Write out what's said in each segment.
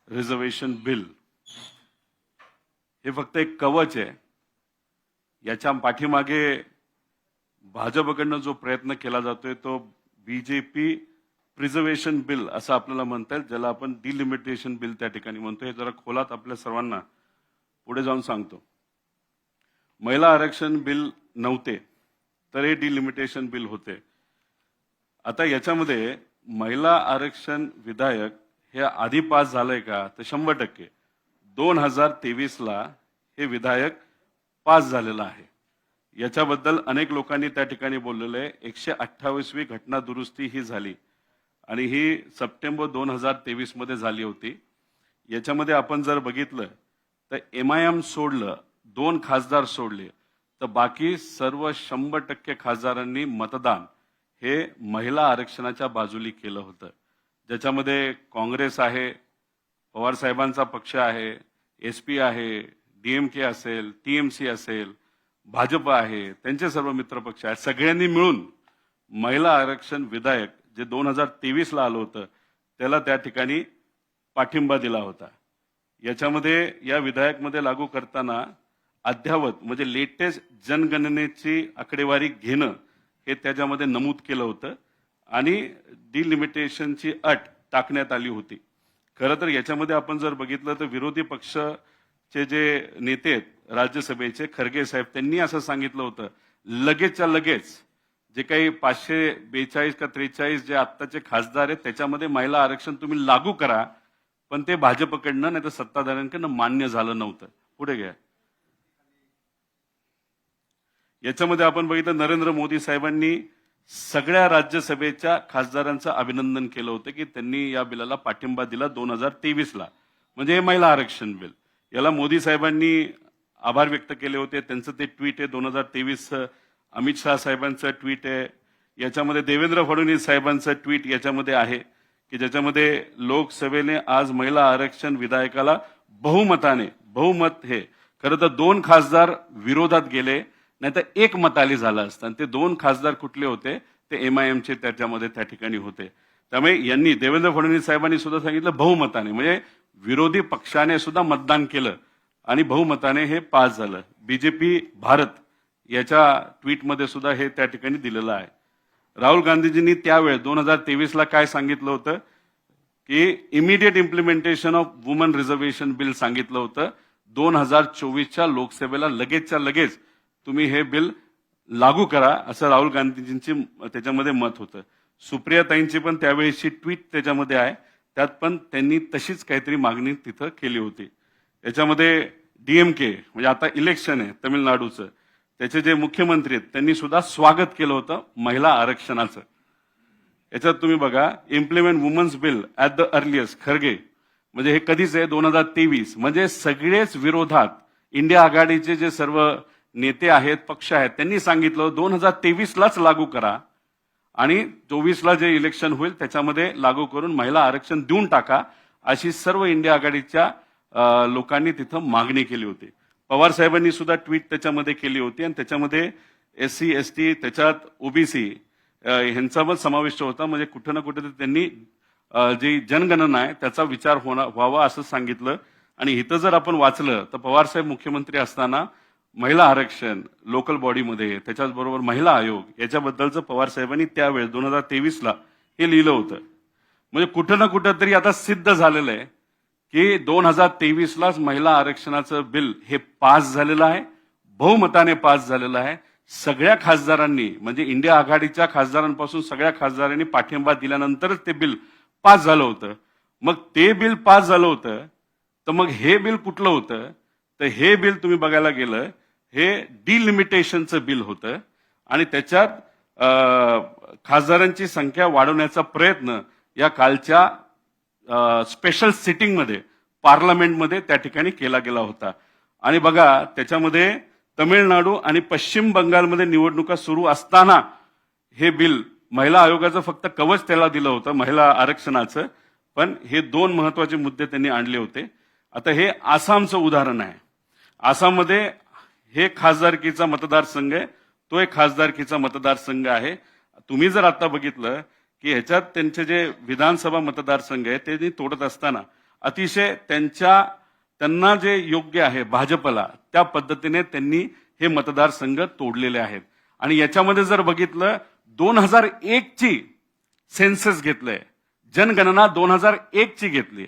Reservation bill हे फक्त एक कवच आहे. याच्या पाठीमागे भाजपकडनं जो प्रयत्न केला जातोय तो बीजेपी प्रिझर्वेशन बिल असं आपल्याला म्हणता येईल, ज्याला आपण डिलिमिटेशन बिल त्या ठिकाणी म्हणतो. हे जरा खोलात आपल्या सर्वांना पुढे जाऊन सांगतो. महिला आरक्षण बिल नव्हते तर हे डिलिमिटेशन बिल होते. आता याच्यामध्ये महिला आरक्षण विधेयक हे आधी पास झालंय का तर 100%. 2023 ला हे विधेयक पास झालेलं आहे. याच्याबद्दल अनेक लोकांनी त्या ठिकाणी बोललेलं आहे. 128वी घटना दुरुस्ती ही झाली आणि ही सप्टेंबर 2023 मध्ये झाली होती. याच्यामध्ये आपण जर बघितलं तर MIM सोडलं, 2 खासदार सोडले तर बाकी सर्व 100% खासदारांनी मतदान हे महिला आरक्षणाच्या बाजूली केलं होतं. ज्याच्यामध्ये काँग्रेस आहे, पवार साहेबांचा पक्ष आहे, SP आहे, DMK असेल, TMC असेल, भाजप आहे, त्यांचे सर्व मित्रपक्ष आहेत. सगळ्यांनी मिळून महिला आरक्षण विधेयक जे 2023 ला आलं होतं त्याला त्या ठिकाणी पाठिंबा दिला होता. याच्यामध्ये या विधेयकमध्ये लागू करताना अद्यावत म्हणजे लेटेस्ट जनगणनेची आकडेवारी घेणं हे त्याच्यामध्ये नमूद केलं होतं आणि डिलिमिटेशनची अट टाकण्यात आली होती. खरं तर याच्यामध्ये आपण जर बघितलं तर विरोधी पक्षचे जे नेते आहेत राज्यसभेचे, खरगे साहेब, त्यांनी असं सांगितलं होतं लगेचच्या लगेच जे काही 542 का 43 जे आत्ताचे खासदार आहेत त्याच्यामध्ये महिला आरक्षण तुम्ही लागू करा, पण ते भाजपकडनं नाही तर सत्ताधाऱ्यांकडनं मान्य झालं नव्हतं. पुढे घ्या. याच्यामध्ये आपण बघितलं नरेंद्र मोदी साहेबांनी सगळ्या राज्यसभेच्या खासदारांचं अभिनंदन केलं होतं की त्यांनी या बिलाला पाठिंबा दिला 2023 ला. म्हणजे हे महिला आरक्षण बिल, याला मोदी साहेबांनी आभार व्यक्त केले होते. त्यांचं ते ट्विट आहे 2023. अमित शाह साहेबांचं ट्विट आहे. याच्यामध्ये देवेंद्र फडणवीस साहेबांचं ट्विट याच्यामध्ये आहे की ज्याच्यामध्ये लोकसभेने आज महिला आरक्षण विधेयकाला बहुमत हे खरं तर 2 खासदार विरोधात गेले, नाही तर एकमताने झालं असतं. आणि ते 2 खासदार कुठले होते ते MIMचे त्याच्यामध्ये त्या ठिकाणी होते. त्यामुळे यांनी देवेंद्र फडणवीस साहेबांनी सुद्धा सांगितलं बहुमताने, म्हणजे विरोधी पक्षाने सुद्धा मतदान केलं आणि बहुमताने हे पास झालं. बीजेपी भारत याच्या ट्विटमध्ये सुद्धा हे त्या ठिकाणी दिलेलं आहे. राहुल गांधीजींनी त्यावेळेस 2023 ला काय सांगितलं होतं की immediate implementation of woman reservation bill सांगितलं होतं. 2024च्या लोकसभेला लगेचच्या लगेच तुम्ही हे बिल लागू करा असं राहुल गांधीजींची त्याच्यामध्ये मत होतं. सुप्रियाताईंची पण त्यावेळेची ट्विट त्याच्यामध्ये आहे, त्यात पण त्यांनी तशीच काहीतरी मागणी तिथं केली होती. याच्यामध्ये DMK म्हणजे आता इलेक्शन आहे तमिळनाडूचं, त्याचे जे मुख्यमंत्री आहेत त्यांनी सुद्धा स्वागत केलं होतं महिला आरक्षणाचं. याच्यात तुम्ही बघा implement women's bill at the earliest, Kharge म्हणजे हे कधीच आहे 2023. म्हणजे सगळेच विरोधात इंडिया आघाडीचे जे सर्व नेते आहेत, पक्ष आहेत, त्यांनी सांगितलं 2023 लाच लागू करा आणि 24 ला जे इलेक्शन होईल त्याच्यामध्ये लागू करून महिला आरक्षण देऊन टाका, अशी सर्व इंडिया आघाडीच्या लोकांनी तिथं मागणी केली होती. पवार साहेबांनी सुद्धा ट्विट त्याच्यामध्ये केली होती आणि त्याच्यामध्ये SC ST त्याच्यात OBC ह्यांचा पण समावेश होता. म्हणजे कुठं ना कुठे त्यांनी जी जनगणना आहे त्याचा विचार व्हावा असं सांगितलं. आणि इथं जर आपण वाचलं तर पवार साहेब मुख्यमंत्री असताना महिला आरक्षण लोकल बॉडीमध्ये, त्याच्याचबरोबर महिला आयोग याच्याबद्दलचं पवार साहेबांनी त्यावेळेस 2023 ला हे लिहिलं होतं. म्हणजे कुठं ना कुठं तरी आता सिद्ध झालेलं आहे की 2023 लाच महिला आरक्षणाचं बिल हे पास झालेलं आहे, बहुमताने पास झालेलं आहे. सगळ्या खासदारांनी म्हणजे इंडिया आघाडीच्या खासदारांपासून सगळ्या खासदारांनी पाठिंबा दिल्यानंतरच ते बिल पास झालं होतं. मग ते बिल पास झालं होतं तर मग हे बिल कुठलं होतं तर हे बिल तुम्ही बघायला गेलं हे डिलिमिटेशनचं बिल होतं आणि त्याच्यात खासदारांची संख्या वाढवण्याचा प्रयत्न या कालच्या स्पेशल सिटिंगमध्ये पार्लमेंटमध्ये त्या ठिकाणी केला गेला होता. आणि बघा त्याच्यामध्ये तमिळनाडू आणि पश्चिम बंगालमध्ये निवडणुका सुरू असताना हे बिल महिला आयोगाचं फक्त कवच त्याला दिलं होतं महिला आरक्षणाचं, पण हे 2 महत्वाचे मुद्दे त्यांनी आणले होते. आता हे आसामचं उदाहरण आहे. आसाममध्ये हे खासदारकीचा मतदारसंघ आहे, तो एक खासदारकीचा मतदारसंघ आहे. तुम्ही जर आता बघितलं की ह्याच्यात त्यांचे जे विधानसभा मतदारसंघ आहे ते तोडत असताना अतिशय त्यांना जे योग्य आहे भाजपला त्या पद्धतीने त्यांनी हे मतदारसंघ तोडलेले आहेत. आणि याच्यामध्ये जर बघितलं 2001 ची सेन्सस घेतलंय, जनगणना 2001 ची घेतली,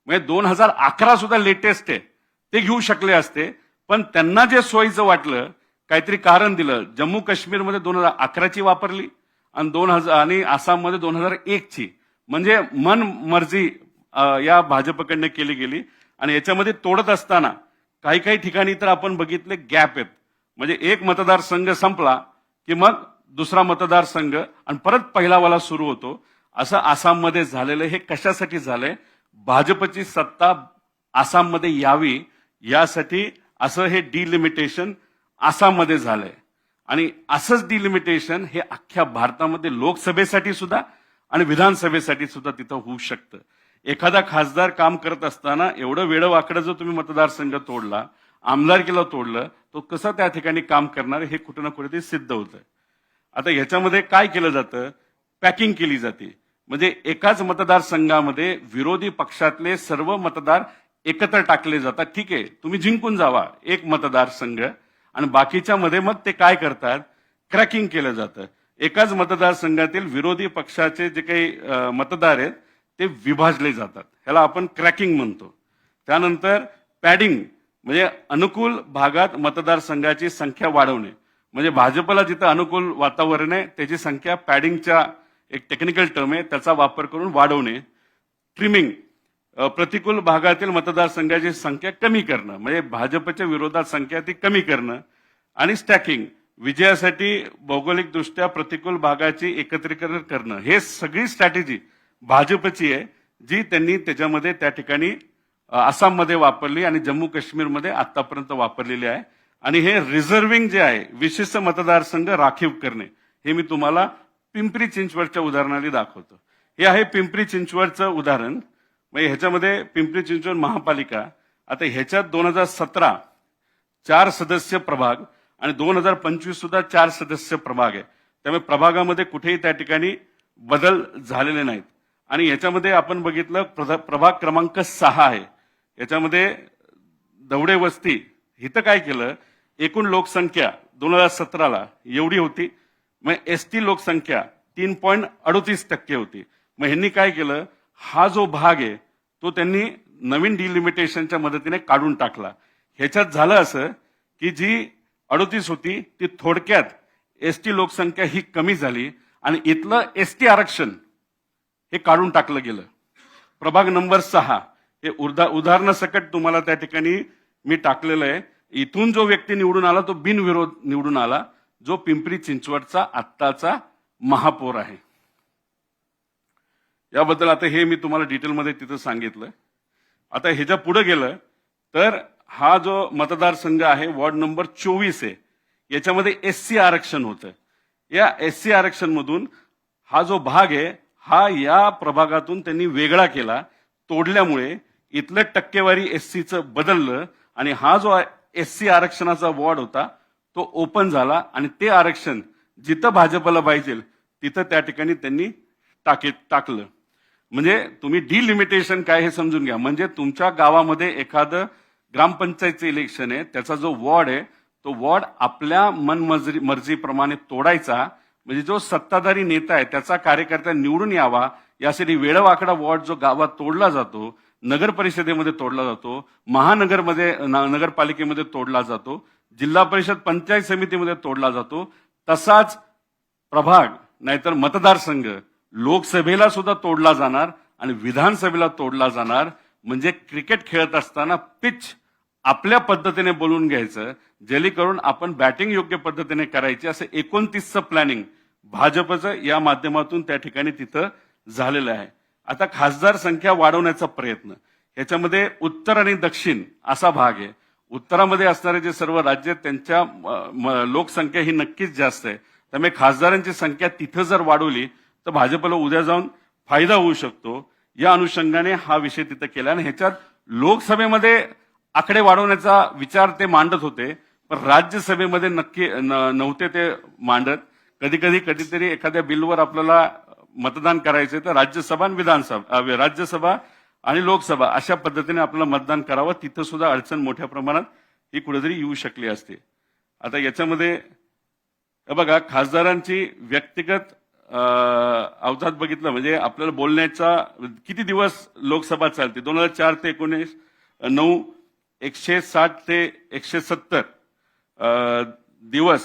म्हणजे 2011 सुद्धा लेटेस्ट आहे, ते घेऊ शकले असते. पण त्यांना जे सोयीचं वाटलं काहीतरी कारण दिलं, जम्मू काश्मीरमध्ये 2011 ची वापरली आणि आसाममध्ये 2001 ची, म्हणजे मन मर्जी या भाजपकडनं केली गेली. आणि याच्यामध्ये तोडत असताना काही ठिकाणी तर आपण बघितले गॅप आहेत, म्हणजे एक मतदारसंघ संपला की मग दुसरा मतदारसंघ आणि परत पहिलावाला सुरू होतो. असं आसाममध्ये झालेलं. हे कशासाठी झालंय? भाजपची सत्ता आसाममध्ये यावी यासाठी असं हे डिलिमिटेशन आसाममध्ये झालंय. आणि असंच डिलिमिटेशन हे अख्ख्या भारतामध्ये लोकसभेसाठी सुद्धा आणि विधानसभेसाठी सुद्धा तिथं होऊ शकतं. एखादा खासदार काम करत असताना एवढं वेडवाकडं जर तुम्ही मतदारसंघ तोडला, आमदारकीला तोडलं, तो कसं त्या ठिकाणी काम करणार हे कुठे ना कुठेतरी सिद्ध होतंय. आता ह्याच्यामध्ये काय केलं जातं? पॅकिंग केली जाते. म्हणजे एकाच मतदारसंघामध्ये विरोधी पक्षातले सर्व मतदार एकत्र टाकले जातात. ठीक आहे, तुम्ही जिंकून जावा एक मतदारसंघ, आणि बाकीच्या मध्ये मग ते काय करतात? क्रॅकिंग केलं जातं. एकाच मतदारसंघातील विरोधी पक्षाचे जे काही मतदार आहेत ते विभाजले जातात. ह्याला आपण क्रॅकिंग म्हणतो. त्यानंतर पॅडिंग, म्हणजे अनुकूल भागात मतदारसंघाची संख्या वाढवणे. म्हणजे भाजपला जिथं अनुकूल वातावरण आहे त्याची संख्या पॅडिंगच्या एक टेक्निकल टर्म आहे त्याचा वापर करून वाढवणे. ट्रिमिंग, प्रतिकूल भागातील मतदारसंघाची संख्या कमी करणं, म्हणजे भाजपच्या विरोधात संख्या ती कमी करणं. आणि स्टॅकिंग, विजयासाठी भौगोलिकदृष्ट्या प्रतिकूल भागाची एकत्रीकरण करणं. हे सगळी स्ट्रॅटेजी भाजपची आहे, जी त्यांनी त्याच्यामध्ये त्या ठिकाणी आसाममध्ये वापरली आणि जम्मू काश्मीरमध्ये आतापर्यंत वापरलेली आहे. आणि हे रिझर्विंग जे आहे, विशिष्ट मतदारसंघ राखीव करणे, हे मी तुम्हाला पिंपरी चिंचवडच्या उदाहरणाने दाखवतो. हे आहे पिंपरी चिंचवडचं उदाहरण. म्हणजे ह्याच्यामध्ये पिंपरी चिंचवड महापालिका, आता ह्याच्यात 2017 4 सदस्य प्रभाग आणि 2025 सुद्धा 4 सदस्य प्रभाग आहे. त्यामुळे प्रभागामध्ये कुठेही त्या ठिकाणी बदल झालेले नाहीत. आणि याच्यामध्ये आपण बघितलं प्रभाग क्रमांक 6 आहे, याच्यामध्ये दवडे वस्ती. इथं काय केलं? एकूण लोकसंख्या 2017ला एवढी होती, मग एसटी लोकसंख्या 3.38% होती. मग ह्यांनी काय केलं? हा जो भाग आहे तो त्यांनी नवीन डिलिमिटेशनच्या मदतीने काढून टाकला. ह्याच्यात झालं असं की जी 38 होती ती थोडक्यात एसटी लोकसंख्या ही कमी झाली आणि इथलं एसटी आरक्षण हे काढून टाकलं गेलं. प्रभाग नंबर 6 हे उदाहरणासकट तुम्हाला त्या ठिकाणी मी टाकलेलं आहे. इथून जो व्यक्ती निवडून आला तो बिनविरोध निवडून आला, जो पिंपरी चिंचवडचा आत्ताचा महापौर आहे. याबद्दल आता हे मी तुम्हाला डिटेलमध्ये तिथं सांगितलं. आता ह्याच्या पुढे गेलं तर हा जो मतदारसंघ आहे वॉर्ड नंबर 24 आहे, याच्यामध्ये एससी आरक्षण होतं. या एससी आरक्षण मधून हा जो भाग आहे हा या प्रभागातून त्यांनी वेगळा केला. तोडल्यामुळे इथलं टक्केवारी एससीचं बदललं आणि हा जो एससी आरक्षणाचा वॉर्ड होता तो ओपन झाला आणि ते आरक्षण जिथं भाजपला पाहिजे तिथं त्या ठिकाणी त्यांनी टाकलं. म्हणजे तुम्ही डिलिमिटेशन काय हे समजून घ्या. म्हणजे तुमच्या गावामध्ये एखादं ग्रामपंचायतचं इलेक्शन आहे, त्याचा जो वॉर्ड आहे तो वॉर्ड आपल्या मर्जीप्रमाणे तोडायचा. म्हणजे जो सत्ताधारी नेता आहे त्याचा कार्यकर्ता निवडून यावा यासाठी वेडवाकडा वॉर्ड जो गावात तोडला जातो, नगर परिषदेमध्ये तोडला जातो, नगरपालिकेमध्ये तोडला जातो, जिल्हा परिषद पंचायत समितीमध्ये तोडला जातो, तसाच प्रभाग नाहीतर मतदारसंघ लोकसभेला सुद्धा तोडला जाणार आणि विधानसभेला तोडला जाणार. म्हणजे क्रिकेट खेळत असताना पिच आपल्या पद्धतीने बोलून घ्यायचं, जेणेकरून आपण बॅटिंग योग्य पद्धतीने करायची. असं 29चं प्लॅनिंग भाजपचं या माध्यमातून त्या ठिकाणी तिथं झालेलं आहे. आता खासदार संख्या वाढवण्याचा प्रयत्न, याच्यामध्ये उत्तर आणि दक्षिण असा भाग आहे. उत्तरामध्ये असणारे जे सर्व राज्य आहेत त्यांच्या लोकसंख्या ही नक्कीच जास्त आहे. त्यामुळे खासदारांची संख्या तिथं जर वाढवली तर भाजपला उद्या जाऊन फायदा होऊ शकतो. या अनुषंगाने हा विषय तिथं केला. आणि ह्याच्यात लोकसभेमध्ये आकडे वाढवण्याचा विचार ते मांडत होते, पण राज्यसभेमध्ये नक्की नव्हते ते मांडत. कधीतरी एखाद्या बिलवर आपल्याला मतदान करायचे तर राज्यसभा आणि राज्यसभा आणि लोकसभा अशा पद्धतीने आपल्याला मतदान करावं, तिथं सुद्धा अडचण मोठ्या प्रमाणात ही कुठेतरी येऊ शकली असते. आता याच्यामध्ये बघा, खासदारांची व्यक्तिगत अवजात बघितलं म्हणजे आपल्याला बोलण्याचा किती दिवस लोकसभा चालते, 2004 ते 19, 9, 160 ते 170 दिवस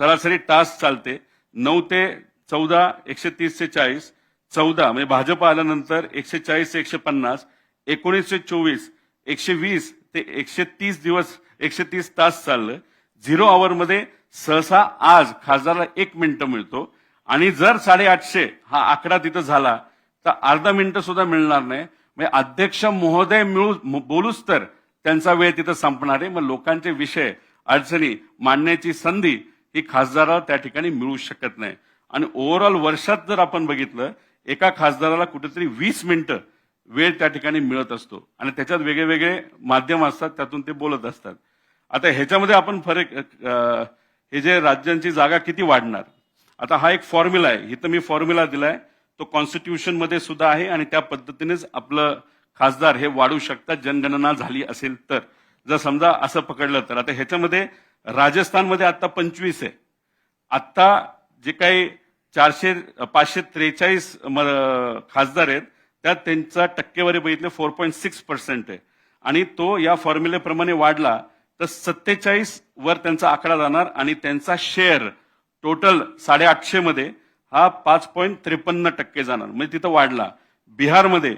सरासरी तास चालते. 9 ते 14, 130 ते 40, 14 म्हणजे भाजप आल्यानंतर 140 ते 150, 19 ते 24, 120 ते 130 दिवस, 130 तास चाललं. 0 आवर मध्ये सहसा आज खासदाराला 1 मिनिटं मिळतो, आणि जर 850 हा आकडा तिथं झाला तर अर्धा मिनिटं सुद्धा मिळणार नाही. म्हणजे अध्यक्ष महोदय बोलूच तर त्यांचा वेळ तिथं संपणार आहे. मग लोकांचे विषय अडचणी मांडण्याची संधी ही खासदाराला त्या ठिकाणी मिळू शकत नाही. आणि ओव्हरऑल वर्षात जर आपण बघितलं, एका खासदाराला कुठेतरी 20 मिनिटं वेळ त्या ठिकाणी मिळत असतो, आणि त्याच्यात वेगळे वेगळे माध्यम असतात, त्यातून ते बोलत असतात. आता ह्याच्यामध्ये आपण फरक, हे जे राज्यांची जागा किती वाढणार, आता हा एक फॉर्म्युला आहे. इथं मी फॉर्म्युला दिलाय, तो कॉन्स्टिट्यूशन मध्ये सुद्धा आहे, आणि त्या पद्धतीनेच आपलं खासदार हे वाढू शकतात जनगणना झाली असेल तर. जर समजा असं पकडलं तर आता ह्याच्यामध्ये राजस्थानमध्ये आता 25 आहे. आता जे काही 543 खासदार आहेत त्यात त्यांचा टक्केवारी बघितले 4.6% आहे, आणि तो या फॉर्म्युलेप्रमाणे वाढला तर 47 वर त्यांचा आकडा जाणार, आणि त्यांचा शेअर टोटल 850 मध्ये हा 5.53% जाणार, म्हणजे तिथं वाढला. बिहारमध्ये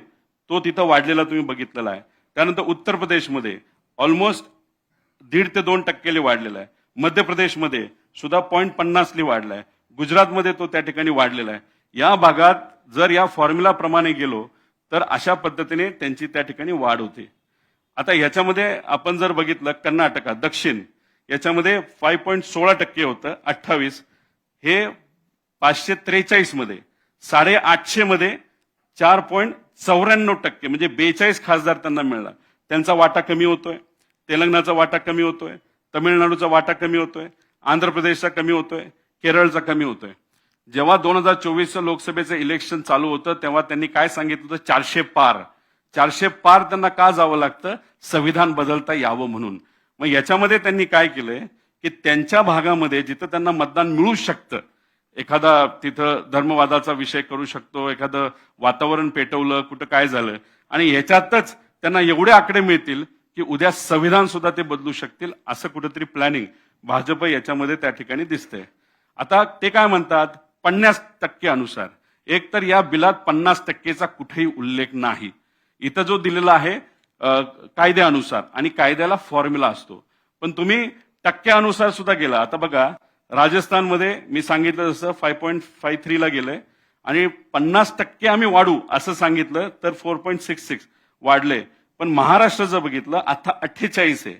तो तिथं वाढलेला तुम्ही बघितलेला आहे. त्यानंतर उत्तर प्रदेशमध्ये ऑलमोस्ट 1.5 ते 2% वाढलेला आहे. मध्य प्रदेशमध्ये सुद्धा 0.50 वाढलाय. गुजरातमध्ये तो त्या ठिकाणी वाढलेला आहे. या भागात जर या फॉर्म्युलाप्रमाणे गेलो तर अशा पद्धतीने त्यांची त्या ठिकाणी वाढ होते. आता ह्याच्यामध्ये आपण जर बघितलं कर्नाटक दक्षिण, याच्यामध्ये 5.16% होतं 28, हे 543 मध्ये, 850 मध्ये 4.94% म्हणजे 42 खासदार त्यांना मिळाला. त्यांचा वाटा कमी होतोय, तेलंगणाचा वाटा कमी होतोय, तमिळनाडूचा वाटा कमी होतोय, आंध्र प्रदेशचा कमी होतोय, केरळचा कमी होतोय. जेव्हा 2024 लोकसभेचं इलेक्शन चालू होतं तेव्हा त्यांनी काय सांगितलं होतं, 400 पार. 400 पार त्यांना का जावं लागतं, संविधान बदलता यावं म्हणून. मग याच्यामध्ये त्यांनी काय केलंय की त्यांच्या भागामध्ये जिथं त्यांना मतदान मिळू शकतं, एखादा तिथं धर्मवादाचा विषय करू शकतो, एखादं वातावरण पेटवलं, कुठं काय झालं, आणि ह्याच्यातच त्यांना एवढे आकडे मिळतील की उद्या संविधान सुद्धा ते बदलू शकतील, असं कुठेतरी प्लॅनिंग भाजप याच्यामध्ये त्या ठिकाणी दिसतंय. आता ते काय म्हणतात, 50% अनुसार, एक तर या बिलात 50%चा कुठेही उल्लेख नाही. इथं जो दिलेला आहे कायद्यानुसार, आणि कायद्याला फॉर्म्युला असतो, पण तुम्ही टक्क्यानुसार सुद्धा गेला. आता बघा, राजस्थानमध्ये मी सांगितलं जसं 5.53 ला गेलंय, आणि 50% आम्ही वाढू असं सांगितलं तर 4.66 वाढले. पण महाराष्ट्राचं बघितलं आता 48 आहे.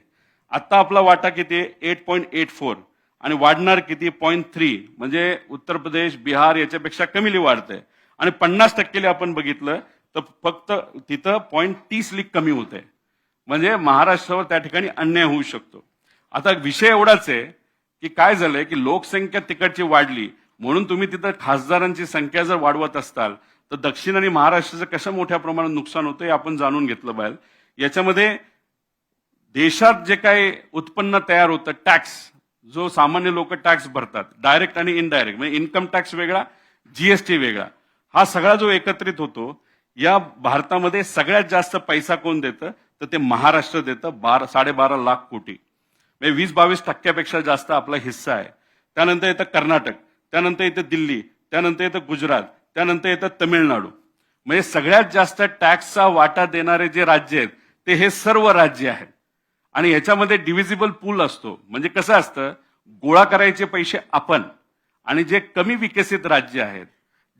आता आपला वाटा किती आहे, 8.84, आणि वाढणार किती, 0.3, म्हणजे उत्तर प्रदेश बिहार याच्यापेक्षा कमी वाढतंय. आणि 50% आपण बघितलं तर फक्त तिथं 0.30 कमी होतंय. म्हणजे महाराष्ट्रावर त्या ठिकाणी अन्याय होऊ शकतो. आता विषय एवढाच आहे की काय झालंय की लोकसंख्या तिकडची वाढली म्हणून तुम्ही तिथं खासदारांची संख्या जर वाढवत असताल तर दक्षिण आणि महाराष्ट्राचं कसं मोठ्या प्रमाणात नुकसान होतं हे आपण जाणून घेतलं पाहिजे. याच्यामध्ये देशात जे काही उत्पन्न तयार होतं, टॅक्स, जो सामान्य लोक टॅक्स भरतात, डायरेक्ट आणि इनडायरेक्ट, म्हणजे इन्कम टॅक्स वेगळा, जीएसटी वेगळा, हा सगळा जो एकत्रित होतो, या भारतामध्ये सगळ्यात जास्त पैसा कोण देतं तर ते महाराष्ट्र देतं, 12.5 लाख कोटी, म्हणजे 20-22% जास्त आपला हिस्सा आहे. त्यानंतर येतं कर्नाटक, त्यानंतर येतं दिल्ली, त्यानंतर येतं गुजरात, त्यानंतर येतं तमिळनाडू. म्हणजे सगळ्यात जास्त टॅक्सचा वाटा देणारे जे राज्य आहेत ते हे सर्व राज्य आहेत. आणि याच्यामध्ये डिव्हिजिबल पूल असतो, म्हणजे कसं असतं, गोळा करायचे पैसे आपण, आणि जे कमी विकसित राज्य आहेत,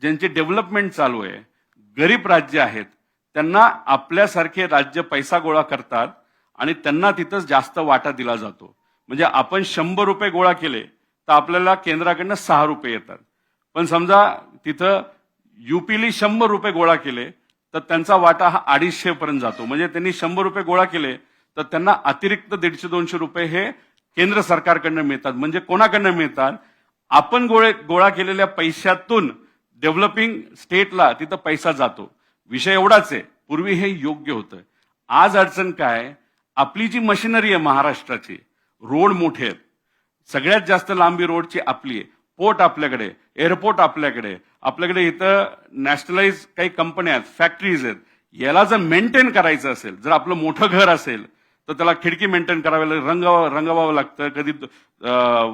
ज्यांची डेव्हलपमेंट चालू आहे, गरीब राज्य आहेत, त्यांना आपल्यासारखे राज्य पैसा गोळा करतात आणि त्यांना तिथंच जास्त वाटा दिला जातो. म्हणजे आपण 100 रुपये गोळा केले तर आपल्याला केंद्राकडनं 6 रुपये येतात. पण समजा तिथं युपीली 100 रुपये गोळा केले तर त्यांचा वाटा हा 250 पर्यंत जातो. म्हणजे त्यांनी 100 रुपये गोळा केले तर त्यांना अतिरिक्त 150-200 रुपये हे केंद्र सरकारकडनं मिळतात. म्हणजे कोणाकडनं मिळतात, आपण गोळा केलेल्या पैशातून डेव्हलपिंग स्टेटला तिथं पैसा जातो. विषय एवढाच आहे, पूर्वी हे योग्य होतं. आज अडचण काय, आपली जी मशिनरी आहे महाराष्ट्राची, रोड मोठे आहेत, सगळ्यात जास्त लांबी रोडची आपली आहे, पोर्ट आपल्याकडे, एअरपोर्ट आपल्याकडे इथं नॅशनलाइज काही कंपन्या आहेत, फॅक्टरीज आहेत. याला जर मेंटेन करायचं असेल, जर आपलं मोठं घर असेल तर त्याला खिडकी मेंटेन करावी लागेल, रंगवावं लागतं. कधी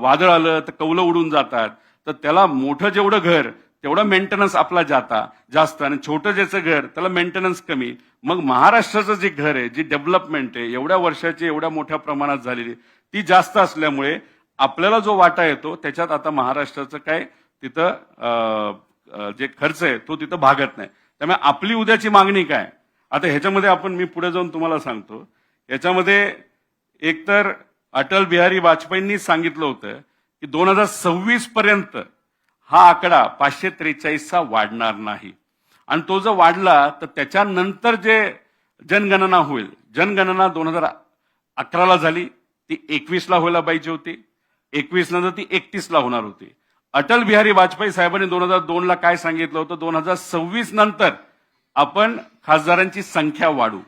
वादळ आलं तर कौलं उडून जातात. तर त्याला मोठं जेवढं घर तेवढं मेंटेनन्स आपला जास्त आणि छोटं ज्याचं घर त्याला मेंटेनन्स कमी. मग महाराष्ट्राचं जे घर आहे, जी डेव्हलपमेंट आहे एवढ्या वर्षाची एवढ्या मोठ्या प्रमाणात झालेली, ती जास्त असल्यामुळे आपल्याला जो वाटा येतो त्याच्यात आता महाराष्ट्राचं काय तिथं जे खर्च आहे तो तिथं भागत नाही. त्यामुळे आपली उद्याची मागणी काय, आता ह्याच्यामध्ये आपण मी पुढे जाऊन तुम्हाला सांगतो. याच्यामध्ये एकतर अटल बिहारी वाजपेयींनी सांगितलं होतं की 2026 पर्यंत हा आकडा 543चा वाढणार नाही. आणि तो जर वाढला तर त्याच्यानंतर जे जनगणना होईल, जनगणना 2011ला झाली, ती 21ला व्हायला पाहिजे होती. 21 नंतर ती 31ला होणार होती. अटल बिहारी वाजपेयी साहेबांनी 2002ला काय सांगितलं होतं, 2026 नंतर आपण खासदारांची संख्या वाढू.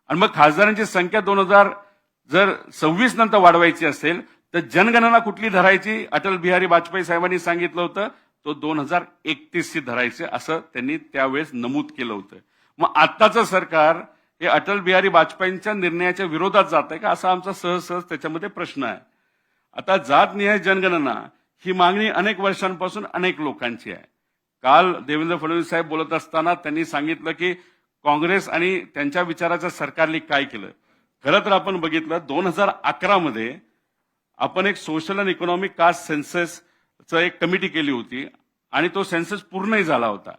आणि मग खासदारांची संख्या 2026 नंतर वाढवायची असेल तर जनगणना कुठली धरायची, अटल बिहारी वाजपेयी साहेबांनी सांगितलं होतं तो 2031ची धरायची, असं त्यांनी त्यावेळेस नमूद केलं होतं. मग आत्ताचं सरकार हे अटल बिहारी वाजपेयींच्या निर्णयाच्या विरोधात जात आहे का, असा आमचा सहज त्याच्यामध्ये प्रश्न आहे. आता जातनिहाय जनगणना ही मागणी अनेक वर्षांपासून अनेक लोकांची आहे. काल देवेंद्र फडणवीस साहेब बोलत असताना त्यांनी सांगितलं की काँग्रेस आणि त्यांच्या विचाराच्या सरकारने काय केलं. खरं तर आपण बघितलं 2011 मध्ये आपण एक सोशल अँड इकॉनॉमिक कास्ट सेन्ससचं एक कमिटी केली होती आणि तो सेन्सस पूर्णही झाला होता.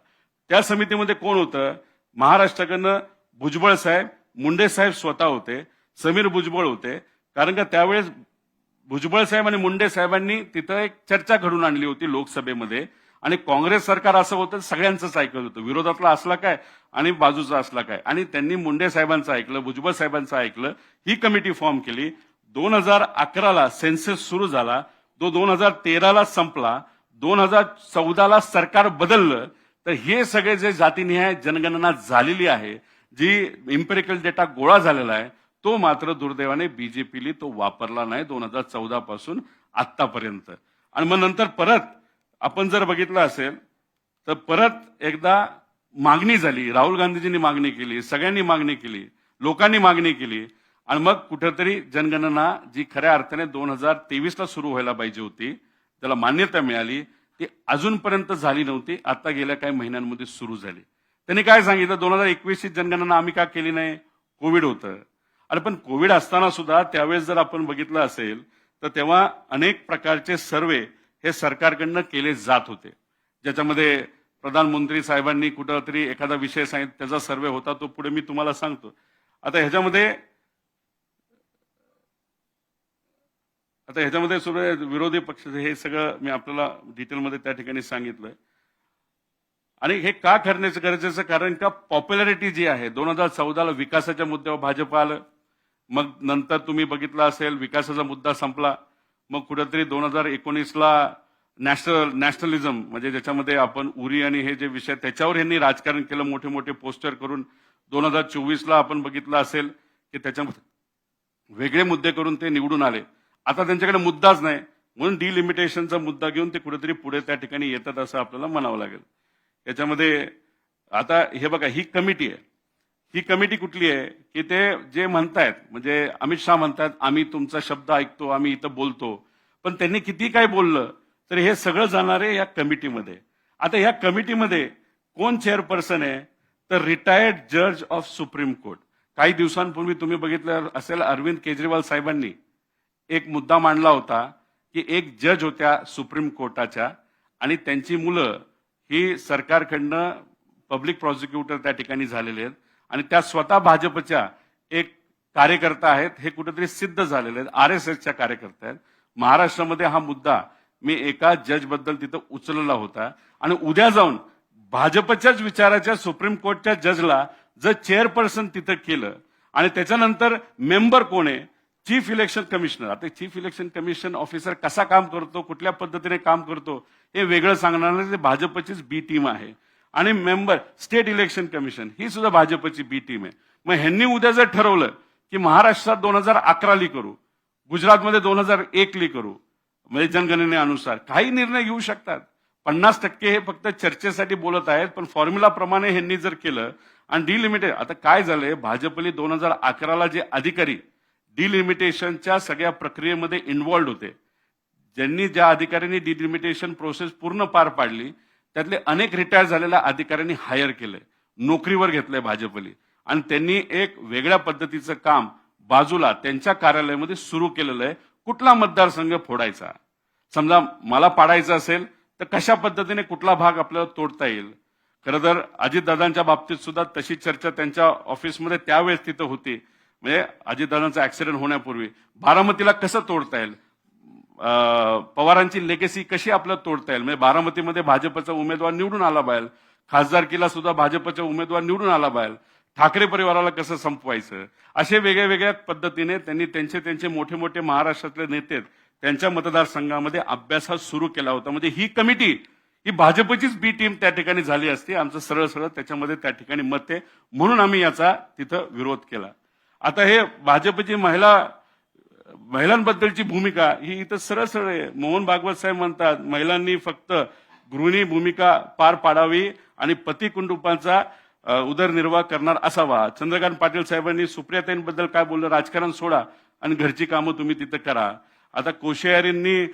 त्या समितीमध्ये कोण होतं, महाराष्ट्राकडनं भुजबळ साहेब, मुंडे साहेब स्वतः होते, समीर भुजबळ होते. कारण का त्यावेळेस भुजबळ साहेब आणि मुंडे साहेबांनी तिथं एक चर्चा घडून आणली होती लोकसभेमध्ये. आणि काँग्रेस सरकार असं होतं सगळ्यांचंच ऐकत होतं, विरोधातला असला काय आणि बाजूचा असला काय. आणि त्यांनी मुंडे साहेबांचं ऐकलं, भुजबळ साहेबांचं ऐकलं, ही कमिटी फॉर्म केली. 2011ला सेन्सस सुरू झाला, तो 2013ला संपला, 2014ला सरकार बदललं. तर हे सगळे जे जातीनिहाय जनगणना झालेली आहे, जी इम्पेरिकल डेटा गोळा झालेला आहे, तो मात्र दुर्दैवाने बीजेपीने तो वापरला नाही 2014 पासून आतापर्यंत. आणि मग नंतर परत आपण जर बघितलं असेल तर परत एकदा मागणी झाली, राहुल गांधीजींनी मागणी केली, सगळ्यांनी मागणी केली, लोकांनी मागणी केली. आणि मग कुठेतरी जनगणना जी खऱ्या अर्थाने 2023ला सुरू व्हायला पाहिजे होती, त्याला मान्यता मिळाली, ती अजूनपर्यंत झाली नव्हती. आता गेल्या काही महिन्यांमध्ये सुरू झाली. त्यांनी काय सांगितलं, 2021ची जनगणना आम्ही का केली नाही, कोविड होतं. अरे पण कोविड असताना सुद्धा त्यावेळेस जर आपण बघितलं असेल तर तेव्हा अनेक प्रकारचे सर्वे हे सरकारकडनं केले जात होते, ज्याच्यामध्ये प्रधानमंत्री साहेबांनी कुठंतरी एखादा विषय सांगितला, त्याचा सर्वे होता, तो पुढे मी तुम्हाला सांगतो. आता ह्याच्यामध्ये सुरू विरोधी पक्ष हे सगळं मी आपल्याला डिटेलमध्ये त्या ठिकाणी सांगितलंय. आणि हे का करण्याचं गरजेचं, कारण का पॉप्युलॅरिटी जी आहे, 2014ला विकासाच्या मुद्द्यावर भाजप आलं, मग नंतर तुम्ही बघितलं असेल विकासाचा मुद्दा संपला, मग कुठेतरी 2019ला नॅशनलिझम म्हणजे ज्याच्यामध्ये आपण उरी आणि हे जे विषय त्याच्यावर यांनी राजकारण केलं, मोठे मोठे पोस्टर करून. 2024ला आपण बघितलं असेल की त्याच्यामध्ये वेगळे मुद्दे करून ते निवडून आले. आता त्यांच्याकडे मुद्दाच नाही, म्हणून डिलिमिटेशनचा मुद्दा घेऊन ते कुठेतरी पुढे त्या ठिकाणी येतात असं आपल्याला म्हणावं लागेल. याच्यामध्ये आता हे बघा, ही कमिटी आहे, ही कमिटी कुठली आहे की ते जे म्हणतायत, म्हणजे अमित शहा म्हणतात आम्ही तुमचा शब्द ऐकतो, आम्ही इथं बोलतो, पण त्यांनी किती काय बोललं तर हे सगळं जाणार आहे या कमिटीमध्ये. आता या कमिटीमध्ये कोण चेअरपर्सन आहे तर रिटायर्ड जज ऑफ सुप्रीम कोर्ट. काही दिवसांपूर्वी तुम्ही बघितलं असेल अरविंद केजरीवाल साहेबांनी एक मुद्दा मांडला होता की एक जज होत्या सुप्रीम कोर्टाच्या आणि त्यांची मुलं ही सरकारकडनं पब्लिक प्रॉसिक्युटर त्या ठिकाणी झालेले आहेत आणि त्या स्वतः भाजपच्या एक कार्यकर्ता आहेत, हे कुठेतरी सिद्ध झालेले आहेत, RSSच्या कार्यकर्ता आहेत. महाराष्ट्रामध्ये हा मुद्दा मी एका जज बद्दल तिथं उचलला होता आणि उद्या जाऊन भाजपच्याच विचाराच्या सुप्रीम कोर्टच्या जजला जर चेअरपर्सन तिथं केलं आणि त्याच्यानंतर मेंबर कोण आहे, चीफ इलेक्शन कमिशनर. आता चीफ इलेक्शन कमिशन ऑफिसर कसा काम करतो, कुठल्या पद्धतीने काम करतो हे वेगळं सांगणार, ते भाजपचीच बी टीम आहे. आणि मेंबर स्टेट इलेक्शन कमिशन ही सुद्धा भाजपची बी टीम आहे. मग ह्यांनी उद्या जर ठरवलं की महाराष्ट्रात 2011 ली करू, गुजरातमध्ये 2001 ली करू, म्हणजे जनगणनेनुसार काही निर्णय घेऊ शकतात. 50% हे फक्त चर्चेसाठी बोलत आहेत, पण फॉर्म्युला प्रमाणे ह्यांनी जर केलं आणि डिलिमिटेड, आता काय झालंय, भाजपली 2011ला जे अधिकारी डिलिमिटेशनच्या सगळ्या प्रक्रियेमध्ये इन्व्हॉल्ड होते, ज्या अधिकाऱ्यांनी डिलिमिटेशन प्रोसेस पूर्ण पार पाडली, त्यातले अनेक रिटायर झालेल्या अधिकाऱ्यांनी हायर केले, नोकरीवर घेतलंय भाजपली, आणि त्यांनी एक वेगळ्या पद्धतीचं काम बाजूला त्यांच्या कार्यालयामध्ये सुरू केलेलं आहे. कुठला मतदारसंघ फोडायचा, समजा मला पाडायचा असेल तर कशा पद्धतीने कुठला भाग आपल्याला तोडता येईल. खरं तर अजितदादांच्या बाबतीत सुद्धा तशी चर्चा त्यांच्या ऑफिसमध्ये त्यावेळेस तिथं होती. म्हणजे अजितदादांचा ऍक्सिडेंट होण्यापूर्वी बारामतीला कसं तोडता येईल, पवारांची लेगेसी कशी आपल्याला तोडता येईल, म्हणजे बारामतीमध्ये भाजपचा उमेदवार निवडून आला पाहिजे, खासदारकीला सुद्धा भाजपचा उमेदवार निवडून आला पाहिजे, ठाकरे परिवाराला कसं संपवायचं, असे वेगळ्या वेगळ्या पद्धतीने त्यांनी त्यांचे मोठे मोठे महाराष्ट्रातले नेते त्यांच्या मतदारसंघामध्ये अभ्यास हा सुरू केला होता. म्हणजे ही कमिटी ही भाजपचीच बी टीम त्या ठिकाणी झाली असती. आमचं सरळ सरळ त्याच्यामध्ये त्या ठिकाणी मत आहे, म्हणून आम्ही याचा तिथं विरोध केला. आता हे भाजपची महिलांबद्दलची भूमिका ही इथं सरळ सरळ आहे. मोहन भागवत साहेब म्हणतात महिलांनी फक्त गृहिणी भूमिका पार पाडावी आणि पती कुटुंबाचा उदरनिर्वाह करणार असावा. चंद्रकांत पाटील साहेबांनी सुप्रियाताईंबद्दल काय बोललं, राजकारण सोडा आणि घरची कामं तुम्ही तिथं करा. आता कोश्यारींनी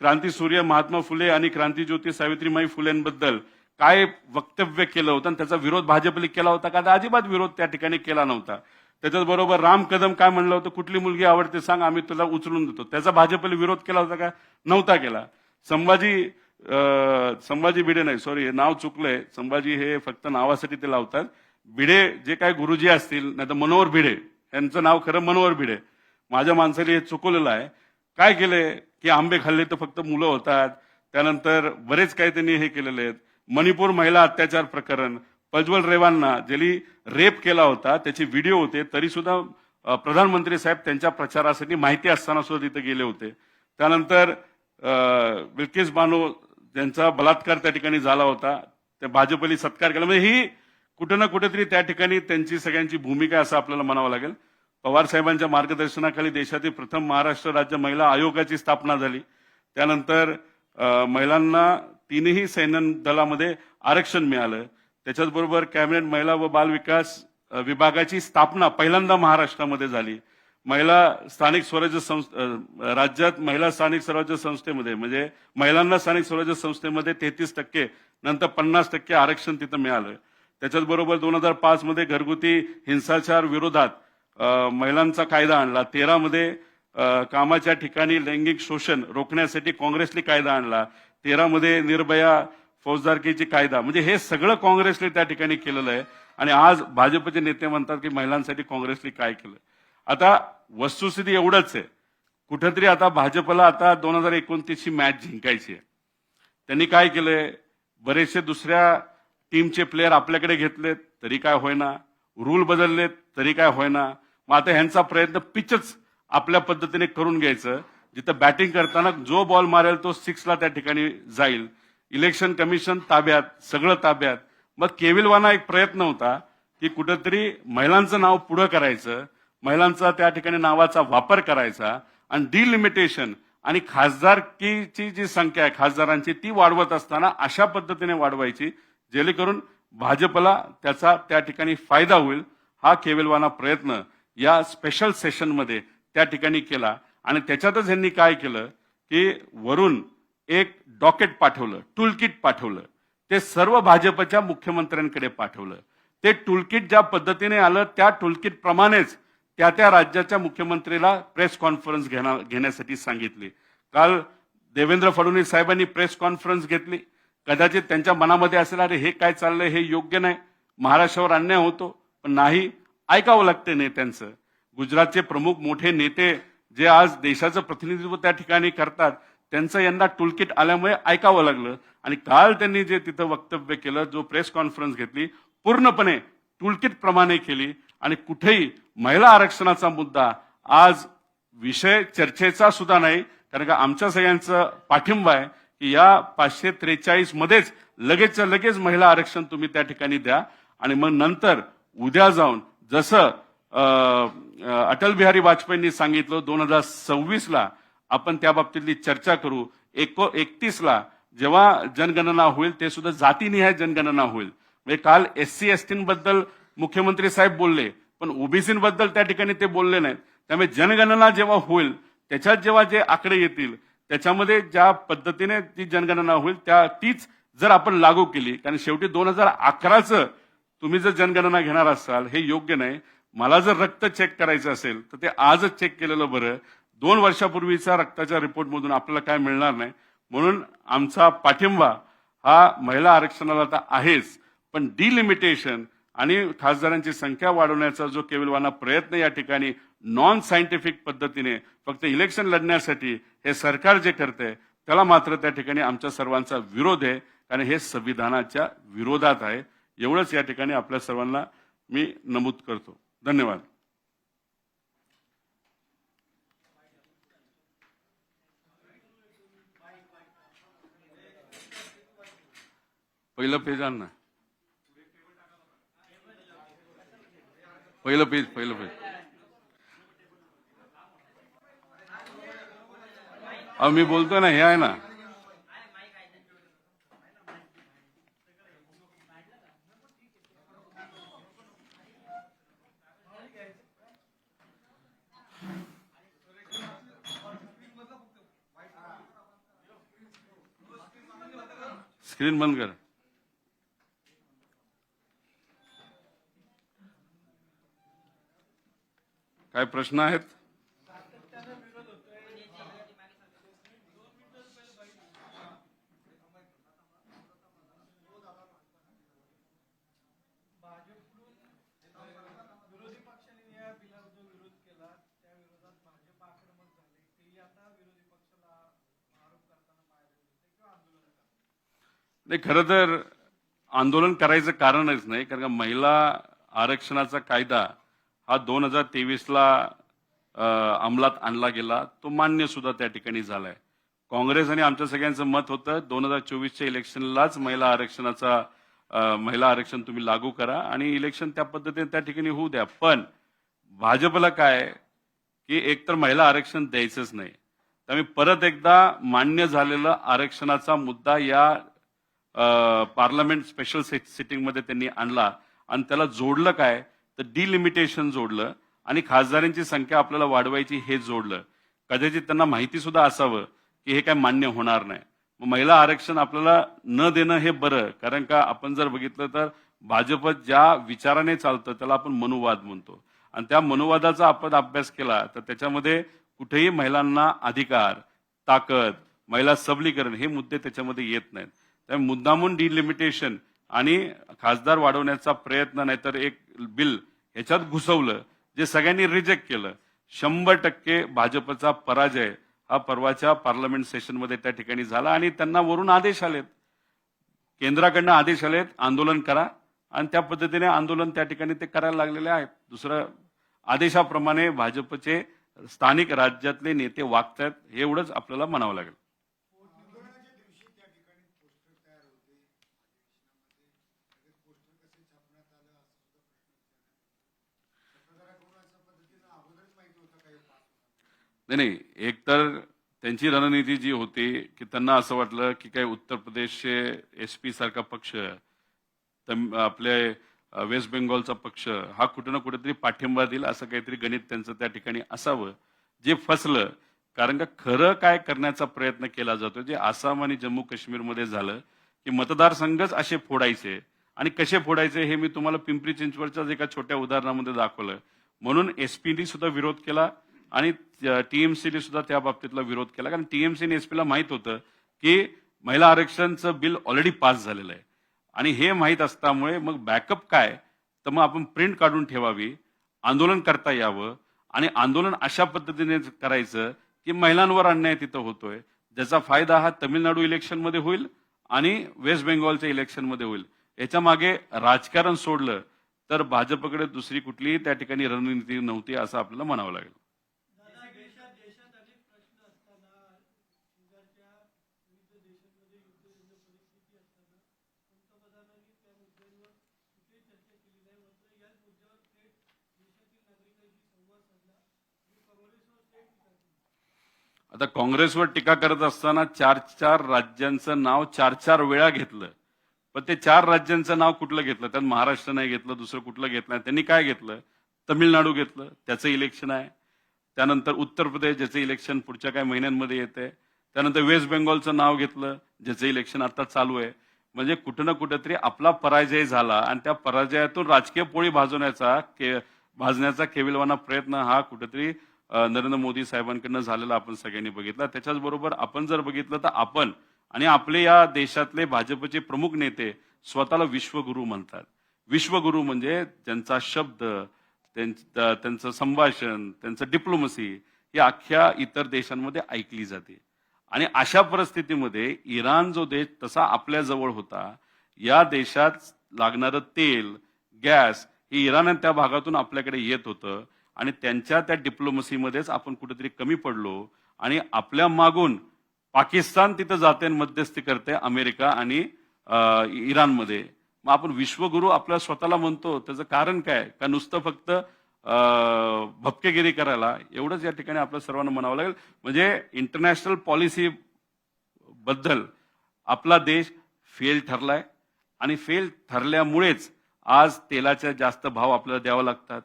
क्रांतीसूर्य महात्मा फुले आणि क्रांतीज्योती सावित्रीमाई फुलेंबद्दल काय वक्तव्य केलं होतं आणि त्याचा विरोध भाजपने केला होता का? अजिबात विरोध त्या ठिकाणी केला नव्हता. त्याच्याच बरोबर राम कदम काय म्हणलं होतं, कुठली मुलगी आवडते सांग, आम्ही तुला उचलून देतो, त्याचा भाजपने विरोध केला होता का? नव्हता केला. संभाजी भिडे नाही, सॉरी नाव चुकलंय, संभाजी हे फक्त नावासाठी ते लावतात. भिडे जे काय गुरुजी असतील, नाही तर मनोहर भिडे, यांचं नाव खरं मनोहर भिडे, माझ्या माणसाने हे चुकवलेलं आहे. काय केलंय की आंबे खाल्ले तर फक्त मुलं होतात, त्यानंतर बरेच काही त्यांनी हे केलेले आहेत. मणिपूर महिला अत्याचार प्रकरण, प्रज्वल रेवांना ज्यांनी रेप केला होता त्याचे व्हिडिओ होते, तरी सुद्धा प्रधानमंत्री साहेब त्यांच्या प्रचारासाठी माहिती असताना सुद्धा तिथे गेले होते. त्यानंतर बिल्किस बानो ज्यांचा बलात्कार त्या ठिकाणी झाला होता, त्या भाजपने सत्कार केला. म्हणजे ही कुठं ना कुठेतरी त्या ठिकाणी त्यांची सगळ्यांची भूमिका असं आपल्याला म्हणावं लागेल. पवार साहेबांच्या मार्गदर्शनाखाली देशातील प्रथम महाराष्ट्र राज्य महिला आयोगाची स्थापना झाली. त्यानंतर महिलांना तीनही सैन्य दलामध्ये आरक्षण मिळालं. त्याच्याचबरोबर कॅबिनेट महिला व बाल विकास विभागाची स्थापना पहिल्यांदा महाराष्ट्रामध्ये झाली. महिला स्थानिक स्वराज्य राज्यात महिला स्थानिक स्वराज्य संस्थेमध्ये, म्हणजे महिलांना स्थानिक स्वराज्य संस्थेमध्ये 33%, नंतर 50% आरक्षण तिथं मिळालं. त्याच्याचबरोबर 2005 मध्ये घरगुती हिंसाचार विरोधात महिलांचा कायदा आणला. 13 मध्ये कामाच्या ठिकाणी लैंगिक शोषण रोखण्यासाठी काँग्रेसने कायदा आणला. 13 मध्ये निर्भया फौजदारकीची कायदा, म्हणजे हे सगळं काँग्रेसने त्या ठिकाणी केलेलं आहे. आणि आज भाजपचे नेते म्हणतात की महिलांसाठी काँग्रेसने काय केलं. आता वस्तुस्थिती एवढंच आहे, कुठेतरी आता भाजपला आता 2029 ची मॅच जिंकायची आहे. त्यांनी काय केलंय, बरेचसे दुसऱ्या टीमचे प्लेयर आपल्याकडे घेतलेत तरी काय होईना, रूल बदललेत तरी काय होईना. मग आता ह्यांचा प्रयत्न पिचच आपल्या पद्धतीने करून घ्यायचं, जिथं बॅटिंग करताना जो बॉल मारेल तो 6 ला त्या ठिकाणी जाईल. इलेक्शन कमिशन ताब्यात, सगळं ताब्यात. मग केविलवाना एक प्रयत्न होता की कुठेतरी महिलांचं नाव पुढं करायचं, महिलांचा त्या ठिकाणी नावाचा वापर करायचा आणि डिलिमिटेशन आणि खासदारकीची जी संख्या आहे खासदारांची ती वाढवत असताना अशा पद्धतीने वाढवायची जेणेकरून भाजपला त्याचा त्या ठिकाणी फायदा होईल. हा केविलवाना प्रयत्न या स्पेशल सेशनमध्ये त्या ठिकाणी केला. आणि त्याच्यातच यांनी काय केलं की वरून एक डॉकेट पाठवलं, टूलकिट पाठवलं, ते सर्व भाजपच्या मुख्यमंत्र्यांकडे पाठवलं. ते टूलकिट ज्या पद्धतीने आलं त्या टूलकिट प्रमाणेच त्या राज्याच्या मुख्यमंत्रीला प्रेस कॉन्फरन्स घेण्यासाठी सांगितली. काल देवेंद्र फडणवीस साहेबांनी प्रेस कॉन्फरन्स घेतली. कदाचित त्यांच्या मनामध्ये असेल अरे हे काय चाललंय, हे योग्य नाही, महाराष्ट्रावर अन्याय होतो, पण नाही, ऐकावं लागतं नेत्यांचं. गुजरातचे प्रमुख मोठे नेते जे आज देशाचं प्रतिनिधित्व त्या ठिकाणी करतात त्यांचं यंदा टूलकिट आल्यामुळे ऐकावं लागलं. आणि काल त्यांनी जे तिथं वक्तव्य केलं, जो प्रेस कॉन्फरन्स घेतली, पूर्णपणे टूलकिट प्रमाणे केली. आणि कुठेही महिला आरक्षणाचा मुद्दा आज विषय चर्चेचा सुद्धा नाही, कारण का आमच्या सगळ्यांचं पाठिंबा आहे की या 543 मध्येच लगेचच्या लगेच महिला आरक्षण तुम्ही त्या ठिकाणी द्या आणि मग नंतर उद्या जाऊन जसं अटल बिहारी वाजपेयींनी सांगितलं 2026ला आपण त्या बाबतीतली चर्चा करू. 31ला जेव्हा जनगणना होईल ते सुद्धा जातीनिहाय जनगणना होईल. म्हणजे काल SC ST बद्दल मुख्यमंत्री साहेब बोलले पण ओबीसींबद्दल त्या ठिकाणी ते बोलले नाहीत. त्यामुळे जनगणना जेव्हा होईल त्याच्यात जेव्हा जे आकडे येतील त्याच्यामध्ये ज्या पद्धतीने ती जनगणना होईल तीच जर आपण लागू केली, कारण शेवटी 2011चं तुम्ही जर जनगणना घेणार असाल हे योग्य नाही. मला जर रक्त चेक करायचं असेल तर ते आजच चेक केलेलं बरं. 2 वर्षापूर्वीचा रक्ताच्या रिपोर्टमधून आपल्याला काय मिळणार नाही. म्हणून आमचा पाठिंबा हा महिला आरक्षणाला तर आहेच, पण डिलिमिटेशन आणि खासदारांची संख्या वाढवण्याचा जो केविलवाना प्रयत्न या ठिकाणी नॉन सायंटिफिक पद्धतीने फक्त इलेक्शन लढण्यासाठी हे सरकार जे करते त्याला मात्र त्या ठिकाणी आमच्या सर्वांचा विरोध आहे, कारण हे संविधानाच्या विरोधात आहे. एवढंच या ठिकाणी आपल्या सर्वांना मी नमूद करतो. धन्यवाद. पहिलं पेज आण ना. पहिलं पेज. अहो मी बोलतो ना, हे आहे ना. स्क्रीन बंद कर. काय प्रश्न आहेत? विरोधी पक्षाने या बिलावर जो विरोध केला त्या विरोधात भाजप आक्रमक झाले, ते आता विरोधी पक्षाला आरोप करताना पाहायला मिळते किंवा आंदोलन करतात. नाही, खरं तर आंदोलन करायचं कारणच नाही, कारण का महिला आरक्षणाचा कायदा हा 2023ला अंमलात आणला गेला. तो मान्य सुद्धा त्या ठिकाणी झालाय. काँग्रेस आणि आमच्या सगळ्यांचं मत होतं 2024च्या इलेक्शनलाच महिला आरक्षण तुम्ही लागू करा आणि इलेक्शन त्या पद्धतीने त्या ठिकाणी होऊ द्या. पण भाजपला काय की एकतर महिला आरक्षण द्यायचंच नाही. त्यामुळे परत एकदा मान्य झालेलं आरक्षणाचा मुद्दा या पार्लमेंट स्पेशल सिटिंगमध्ये त्यांनी आणला आणि त्याला जोडलं काय तर डिलिमिटेशन जोडलं आणि खासदारांची संख्या आपल्याला वाढवायची हे जोडलं. कदाचित त्यांना माहिती सुद्धा असावं की हे काय मान्य होणार नाही. महिला आरक्षण आपल्याला न देणं हे बरं, कारण का आपण जर बघितलं तर भाजप ज्या विचाराने चालतं त्याला आपण मनुवाद म्हणतो आणि त्या मनुवादाचा आपण अभ्यास केला तर त्याच्यामध्ये कुठेही महिलांना अधिकार, ताकद, महिला सबलीकरण हे मुद्दे त्याच्यामध्ये येत नाहीत. त्यामुळे मुद्दामून डिलिमिटेशन आणि खासदार वाढवण्याचा प्रयत्न नाहीतर एक बिल ह्याच्यात घुसवलं जे सगळ्यांनी रिजेक्ट केलं. 100% भाजपचा पराजय हा परवाच्या पार्लमेंट सेशनमध्ये त्या ठिकाणी झाला आणि त्यांना वरून आदेश आलेत, केंद्राकडनं आदेश आलेत आंदोलन करा आणि त्या पद्धतीने आंदोलन त्या ठिकाणी ते करायला लागलेले आहेत. दुसरं आदेशाप्रमाणे भाजपचे स्थानिक राज्यातले नेते वागतात हे एवढंच आपल्याला म्हणावं लागेल. नाही, एक तर त्यांची रणनीती जी होती की त्यांना असं वाटलं की काही उत्तर प्रदेशचे SP सारखा पक्ष, आपले वेस्ट बेंगॉलचा पक्ष हा कुठे ना कुठेतरी पाठिंबा देईल असं काहीतरी गणित त्यांचं त्या ठिकाणी असावं, जे फसलं. कारण का खरं काय करण्याचा प्रयत्न केला जातो जे आसाम आणि जम्मू काश्मीरमध्ये झालं की मतदारसंघच असे फोडायचे आणि कसे फोडायचे हे मी तुम्हाला पिंपरी चिंचवडच्याच एका छोट्या उदाहरणामध्ये दाखवलं. म्हणून SPने सुद्धा विरोध केला आणि TMCने सुद्धा त्या बाबतीतला विरोध केला, कारण TMC आणि SP ला माहित होतं की महिला आरक्षणचं बिल ऑलरेडी पास झालेलं आहे आणि हे माहीत असल्यामुळे मग बॅकअप काय तर मग आपण प्रिंट काढून ठेवावी, आंदोलन करता यावं आणि आंदोलन अशा पद्धतीने करायचं की महिलांवर अन्याय तिथं होतोय, ज्याचा फायदा हा तमिळनाडू इलेक्शनमध्ये होईल आणि वेस्ट बेंगॉलच्या इलेक्शनमध्ये होईल. याच्या मागे राजकारण सोडलं तर भाजपकडे दुसरी कुठलीही त्या ठिकाणी रणनीती नव्हती असं आपल्याला म्हणावं लागेल. देशात अनेक प्रश्न असताना शेजारच्या विविध देशांमध्ये आता काँग्रेसवर टीका करत असताना 4 राज्यांचं नाव 4 वेळा घेतलं. पण ते 4 राज्यांचं नाव कुठलं घेतलं? त्यात महाराष्ट्र नाही घेतलं, दुसरं कुठलं घेतलं नाही. त्यांनी काय घेतलं? तमिळनाडू घेतलं, त्याचं इलेक्शन आहे. त्यानंतर उत्तर प्रदेश, ज्याचं इलेक्शन पुढच्या काही महिन्यांमध्ये येते. त्यानंतर वेस्ट बेंगॉलचं नाव घेतलं, ज्याचं इलेक्शन आता चालू आहे. म्हणजे कुठं ना कुठेतरी आपला पराजय झाला आणि त्या पराजयातून राजकीय पोळी भाजण्याचा केविलवाना प्रयत्न हा कुठेतरी नरेंद्र मोदी साहेबांकडनं झालेला आपण सगळ्यांनी बघितला. त्याच्याच बरोबर आपण जर बघितलं तर आपण आणि आपले या देशातले भाजपचे प्रमुख नेते स्वतःला विश्वगुरू म्हणतात. विश्वगुरू म्हणजे त्यांचा शब्द, त्यांचं संभाषण, त्यांचं डिप्लोमसी ही अख्ख्या इतर देशांमध्ये ऐकली जाते. आणि अशा परिस्थितीमध्ये इराण जो देश तसा आपल्या जवळ होता, या देशात लागणारं तेल, गॅस हे इराण आणि त्या भागातून आपल्याकडे येत होतं आणि त्यांच्या त्या डिप्लोमसीमध्येच आपण कुठेतरी कमी पडलो आणि आपल्या मागून पाकिस्तान तिथं जाते मध्यस्थी करते अमेरिका आणि इराणमध्ये. मग आपण विश्वगुरू आपल्या स्वतःला म्हणतो, त्याचं कारण काय? का नुसतं फक्त भपकेगिरी करायला एवढंच या ठिकाणी आपल्या सर्वांना म्हणावं लागेल. म्हणजे इंटरनॅशनल पॉलिसी बद्दल आपला देश फेल ठरलाय आणि फेल ठरल्यामुळेच आज तेलाचे जास्त भाव आपल्याला द्यावे लागतात,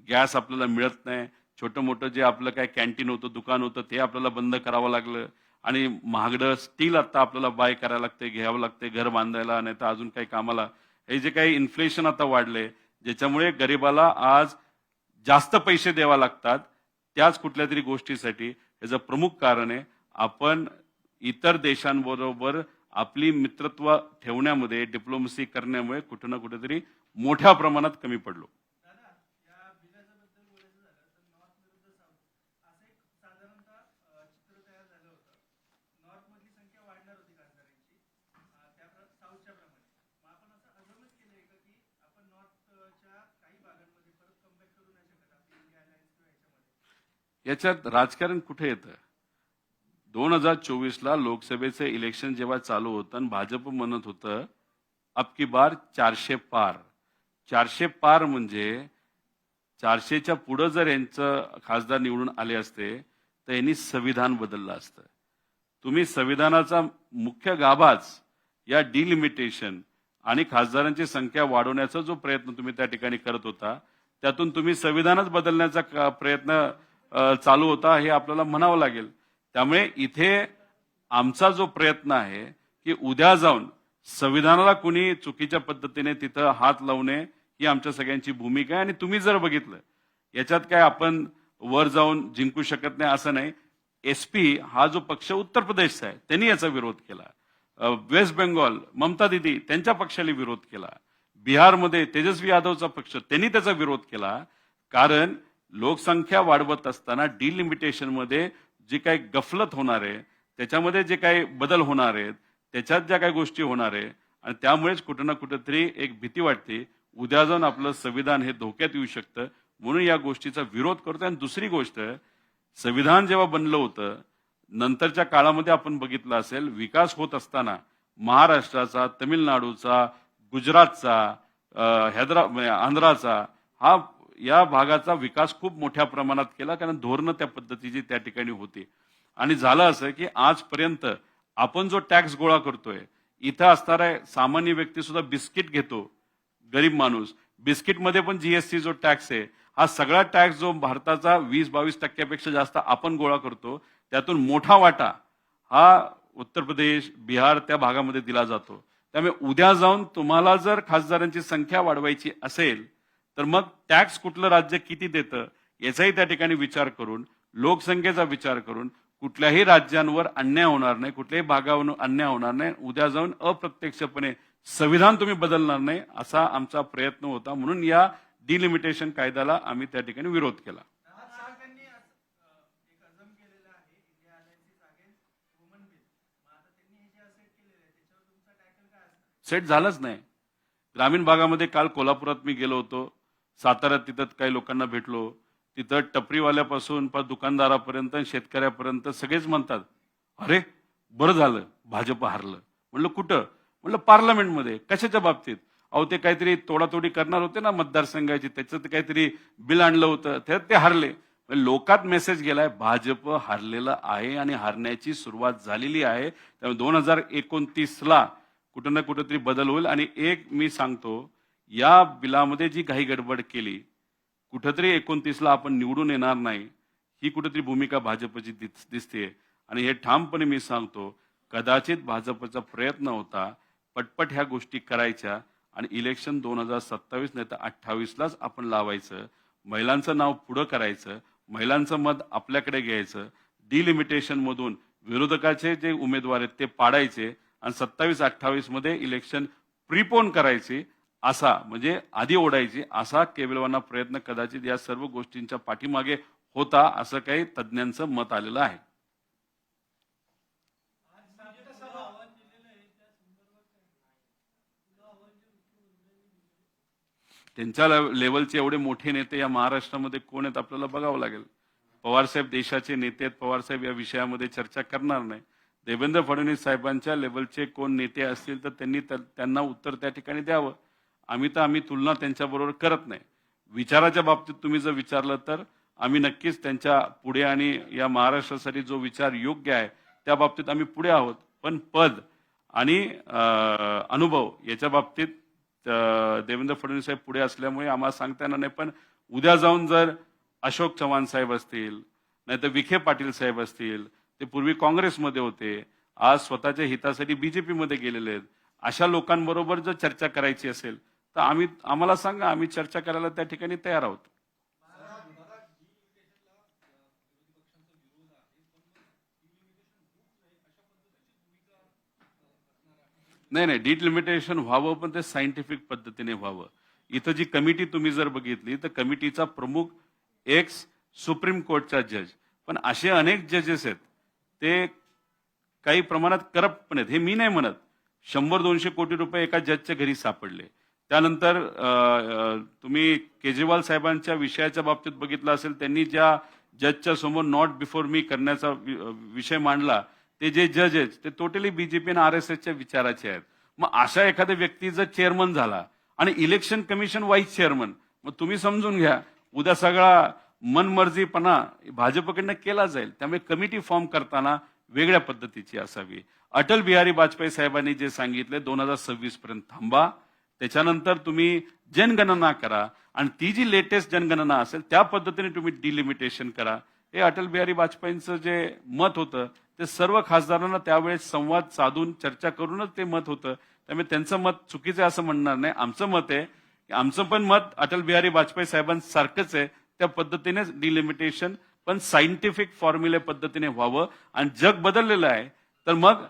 गॅस आपल्याला मिळत नाही, छोटं मोठं जे आपलं काय कॅन्टीन होतं, दुकान होतं ते आपल्याला बंद करावं लागलं आणि महागडं स्टील आता आपल्याला बाय करायला लागते, घ्यावं लागते घर बांधायला, नाही तर अजून काही कामाला. हे जे काही इन्फ्लेशन आता वाढले, ज्याच्यामुळे गरिबाला आज जास्त पैसे द्यावा लागतात त्याच कुठल्या तरी गोष्टीसाठी. याचं प्रमुख कारण आहे आपण इतर देशांबरोबर आपली मित्रत्व ठेवण्यामध्ये, डिप्लोमसी करण्यामुळे कुठं ना कुठेतरी मोठ्या प्रमाणात कमी पडलो. दादा, या बिलाच्या बद्दल बोलायचं झालं तर नॉर्थ विरुद्ध साऊथ असं एक साधारणतः चित्र तयार झालं होतं. नॉर्थ मधली संख्या वाढणार होती खासदारांची, साऊथच्या प्रमाणे. मग आपण असं अजूनच केलंय का की आपण नॉर्थच्या काही भागांमध्ये परत कमबॅक करू नाही शकत आपली इंडिया अलायन्स किंवा याच्यामध्ये? याच्यात राजकारण कुठे येतं? 2024ला लोकसभेचं इलेक्शन जेव्हा चालू होतं आणि भाजप म्हणत होतं अब की बार 400 पार. 400 पार म्हणजे 400च्या पुढं जर यांचं खासदार निवडून आले असते तर यांनी संविधान बदललं असतं. तुम्ही संविधानाचा मुख्य गाभाच या डिलिमिटेशन आणि खासदारांची संख्या वाढवण्याचा जो प्रयत्न तुम्ही त्या ठिकाणी करत होता, त्यातून तुम्ही संविधानच बदलण्याचा प्रयत्न चालू होता हे आपल्याला म्हणावं लागेल. त्यामुळे इथे आमचा जो प्रयत्न आहे की उद्या जाऊन संविधानाला कुणी चुकीच्या पद्धतीने तिथं हात लावणे ही आमच्या सगळ्यांची भूमिका आहे. आणि तुम्ही जर बघितलं याच्यात काय आपण वर जाऊन जिंकू शकत नाही असं नाही. एसपी हा जो पक्ष उत्तर प्रदेशचा आहे त्यांनी याचा विरोध केला. वेस्ट बेंगॉल ममता दिदी त्यांच्या पक्षाला विरोध केला. बिहारमध्ये तेजस्वी यादवचा पक्ष त्यांनी त्याचा विरोध केला. कारण लोकसंख्या वाढवत असताना डिलिमिटेशन मध्ये जी काही गफलत होणार आहे, त्याच्यामध्ये जे काही बदल होणार आहेत, त्याच्यात ज्या काही गोष्टी होणार आहे आणि त्यामुळेच कुठं ना कुठेतरी एक भीती वाटते उद्या जाऊन आपलं संविधान हे धोक्यात येऊ शकतं. म्हणून या गोष्टीचा विरोध करतोय. आणि दुसरी गोष्ट, संविधान जेव्हा बनलं होतं नंतरच्या काळामध्ये आपण बघितलं असेल, विकास होत असताना महाराष्ट्राचा, तमिळनाडूचा, गुजरातचा, आंध्राचा हा या भागाचा विकास खूप मोठ्या प्रमाणात केला. कारण धोरणं त्या पद्धतीची त्या ठिकाणी होती. आणि झालं असं की आजपर्यंत आपण जो टॅक्स गोळा करतोय, इथं असणारा सामान्य व्यक्ती सुद्धा बिस्किट घेतो, गरीब माणूस, बिस्किटमध्ये पण जीएसटी जो टॅक्स आहे, हा सगळा टॅक्स जो भारताचा 20-22% जास्त आपण गोळा करतो, त्यातून मोठा वाटा हा उत्तर प्रदेश, बिहार त्या भागामध्ये दिला जातो. त्यामुळे उद्या जाऊन तुम्हाला जर खासदारांची संख्या वाढवायची असेल तर मग टॅक्स कुठलं राज्य किती देतं याचाही त्या ठिकाणी विचार करून, लोकसंख्येचा विचार करून कुठल्याही राज्यांवर अन्याय होणार नाही, कुठल्याही भागावर अन्याय होणार नाही. उद्या जाऊन अप्रत्यक्षपणे संविधान तुम्ही बदलणार नाही असा आमचा प्रयत्न होता. म्हणून या डिलिमिटेशन कायद्याला आम्ही त्या ठिकाणी विरोध केला. राज ठाकरेंनी एक अजम केलेला आहे India alliance against woman bill. मग आता त्यांनी हे जे सेट केलेलं आहे त्याच्यावर तुमचा टॅकल काय असणार? सेट झालंच नाही. ग्रामीण भागामध्ये काल कोल्हापुरात मी गेलो होतो, साताऱ्यात तिथं काही लोकांना भेटलो. तिथं टपरीवाल्यापासून दुकानदारापर्यंत शेतकऱ्यापर्यंत सगळेच म्हणतात, अरे बरं झालं भाजप हारलं. म्हणलं कुठं? म्हणलं पार्लमेंटमध्ये. कशाच्या बाबतीत? अहो ते काहीतरी तोडातोडी करणार होते ना मतदारसंघाची, त्याचं काहीतरी बिल आणलं होतं, त्यात ते हारले. लोकात मेसेज गेलाय भाजप हारलेलं आहे आणि हारण्याची सुरुवात झालेली आहे. त्यामुळे 2029ला कुठं ना कुठेतरी बदल होईल. आणि एक मी सांगतो, या बिलामध्ये जी काही गडबड केली, कुठंतरी 29ला आपण निवडून येणार नाही, ही कुठेतरी भूमिका भाजपची दिसते. आणि हे ठामपणे मी सांगतो, कदाचित भाजपचा प्रयत्न होता पटपट ह्या गोष्टी करायच्या आणि इलेक्शन 2027 नाही तर 28लाच आपण लावायचं, महिलांचं नाव पुढं करायचं, महिलांचं मत आपल्याकडे घ्यायचं, डिलिमिटेशन मधून विरोधकाचे जे उमेदवार आहेत ते पाडायचे आणि 27-28 मध्ये इलेक्शन प्रीपोन करायचे, असा म्हणजे आधी ओढायची, असा केविलवाना प्रयत्न कदाचित या सर्व गोष्टींच्या पाठीमागे होता, असं काही तज्ज्ञांचं मत आलेलं आहे. त्यांच्या लेवलचे एवढे मोठे नेते या महाराष्ट्रामध्ये कोण आहेत आपल्याला बघावं लागेल. पवारसाहेब देशाचे नेते आहेत, पवारसाहेब या विषयामध्ये चर्चा करणार नाही. देवेंद्र फडणवीस साहेबांच्या लेवलचे कोण नेते असतील तर त्यांनी त्यांना उत्तर त्या ठिकाणी द्यावं. आम्ही तुलना त्यांच्याबरोबर करत नाही. विचाराच्या बाबतीत तुम्ही जर विचारलं तर आम्ही नक्कीच त्यांच्या पुढे आणि या महाराष्ट्रासाठी जो विचार योग्य आहे त्या बाबतीत आम्ही पुढे आहोत. पण पद आणि अनुभव याच्या बाबतीत देवेंद्र फडणवीस साहेब पुढे असल्यामुळे आम्हाला सांगता येणार नाही. पण उद्या जाऊन जर अशोक चव्हाण साहेब असतील, नाहीतर विखे पाटील साहेब असतील, ते पूर्वी काँग्रेसमध्ये होते, आज स्वतःच्या हितासाठी बीजेपी मध्ये गेलेले आहेत, अशा लोकांबरोबर जर चर्चा करायची असेल तर आम्हाला सांगा, आम्ही चर्चा करायला त्या ठिकाणी तयार आहोत. नाही, डिलिमिटेशन व्हावं, पण ते सायंटिफिक पद्धतीने व्हावं. इथं जी कमिटी तुम्ही जर बघितली तर कमिटीचा प्रमुख एक्स सुप्रीम कोर्टचा जज, पण असे अनेक जजेस आहेत ते काही प्रमाणात करप्ट पण आहेत. हे मी नाही म्हणत. 100-200 कोटी रुपये एका जजच्या घरी सापडले. त्यानंतर तुम्ही केजरीवाल साहेबांच्या विषयाच्या बाबतीत बघितलं असेल, त्यांनी ज्या जजच्या समोर नॉट बिफोर मी करण्याचा विषय मांडला, ते जे जज आहेत ते टोटली बीजेपी आणि RSSच्या विचाराचे आहेत. मग अशा एखाद्या व्यक्ती जर चेअरमन झाला आणि इलेक्शन कमिशन व्हाईस चेअरमन, मग तुम्ही समजून घ्या उद्या सगळा मनमर्जीपणा भाजपकडनं केला जाईल. त्यामुळे कमिटी फॉर्म करताना वेगळ्या पद्धतीची असावी. अटल बिहारी वाजपेयी साहेबांनी जे सांगितले 2026 पर्यंत थांबा, त्याच्यानंतर तुम्ही जनगणना करा आणि ती जी लेटेस्ट जनगणना असेल त्या पद्धतीने तुम्ही डिलिमिटेशन करा. हे अटल बिहारी वाजपेयींचं जे मत होतं ते सर्व खासदारांना त्यावेळेस संवाद साधून चर्चा करूनच ते मत होतं. त्यामुळे त्यांचं मत चुकीचं असं म्हणणार नाही. आमचं मत आहे की आमचं पण मत अटल बिहारी वाजपेयी साहेबांसारखंच आहे. त्या पद्धतीनेच डिलिमिटेशन पण सायंटिफिक फॉर्म्युले पद्धतीने व्हावं. आणि जग बदललेलं आहे, तर मग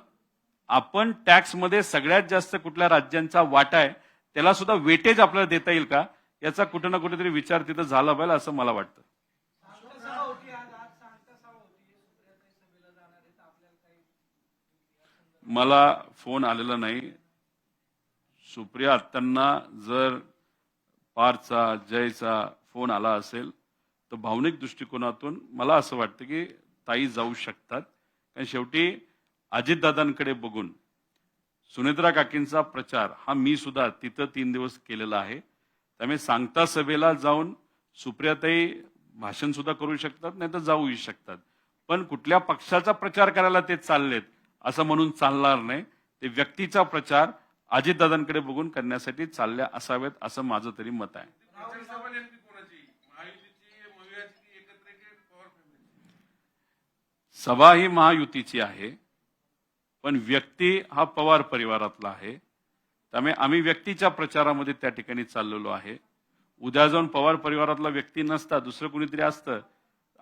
आपण टॅक्समध्ये सगळ्यात जास्त कुठल्या राज्यांचा वाटा आहे त्याला सुद्धा वेटेज आपल्याला देता येईल का, याचा कुठे ना कुठेतरी विचार तिथं झाला पाहिजे असं मला वाटतं. मला फोन आलेला नाही. सुप्रिया अत्तांना जर पारचा जयचा फोन आला असेल तर भावनिक दृष्टिकोनातून मला असं वाटतं की ताई जाऊ शकतात. कारण शेवटी अजितदादांकडे बघून सुनेत्रा काकींचा प्रचार हा मी सुद्धा तिथं 3 दिवस केलेला आहे. त्यामुळे सांगता सभेला जाऊन सुप्रियाताई भाषण सुद्धा करू शकतात, नाही तर जाऊही शकतात. पण कुठल्या पक्षाचा प्रचार करायला ते चाललेत असं म्हणून चालणार नाही. ते व्यक्तीचा प्रचार अजितदादांकडे बघून करण्यासाठी चालल्या असावेत असं माझं तरी मत आहे. सभा ही महायुतीची आहे, पण व्यक्ती हा पवार परिवारातला आहे. त्यामुळे आम्ही व्यक्तीच्या प्रचारामध्ये त्या ठिकाणी चाललेलो आहे. उद्या जाऊन पवार परिवारातला व्यक्ती नसता, दुसरं कुणीतरी असतं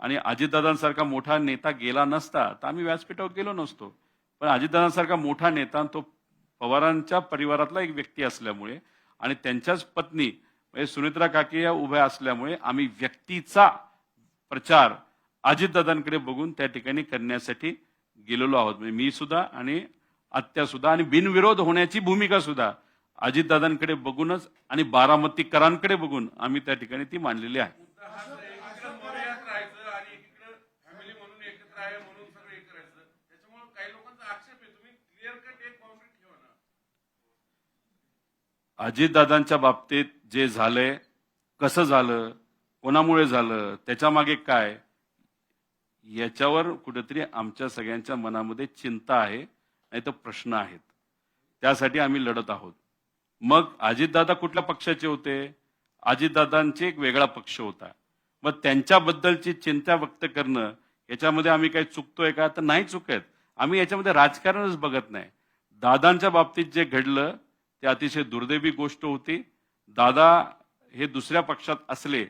आणि अजितदादांसारखा मोठा नेता गेला नसता तर आम्ही व्यासपीठावर गेलो नसतो. पण अजितदादांसारखा मोठा नेता तो पवारांच्या परिवारातला एक व्यक्ती असल्यामुळे आणि त्यांच्याच पत्नी म्हणजे सुनेत्रा काकी या उभ्या असल्यामुळे आम्ही व्यक्तीचा प्रचार अजितदादांकडे बघून त्या ठिकाणी करण्यासाठी गेलेलो आहोत. म्हणजे मी सुद्धा आणि आत्या सुद्धा आणि बिनविरोध होण्याची भूमिका सुद्धा अजितदादांकडे बघूनच आणि बारामतीकरांकडे बघून आम्ही त्या ठिकाणी ती मांडलेली आहे. अजितदादांच्या बाबतीत जे झालंय, कसं झालं, कोणामुळे झालं, त्याच्या मागे काय, याच्यावर कुठेतरी आमच्या सगळ्यांच्या मनामध्ये चिंता आहे, नाही तर प्रश्न आहेत. त्यासाठी आम्ही लढत आहोत. मग अजितदादा कुठल्या पक्षाचे होते? अजितदादांचे एक वेगळा पक्ष होता. मग त्यांच्याबद्दलची चिंता व्यक्त करणं याच्यामध्ये आम्ही काही चुकतोय का? तर नाही चुकत. आम्ही याच्यामध्ये राजकारणच बघत नाही. दादांच्या बाबतीत जे घडलं ते अतिशय दुर्दैवी गोष्ट होती. दादा हे दुसऱ्या पक्षात असले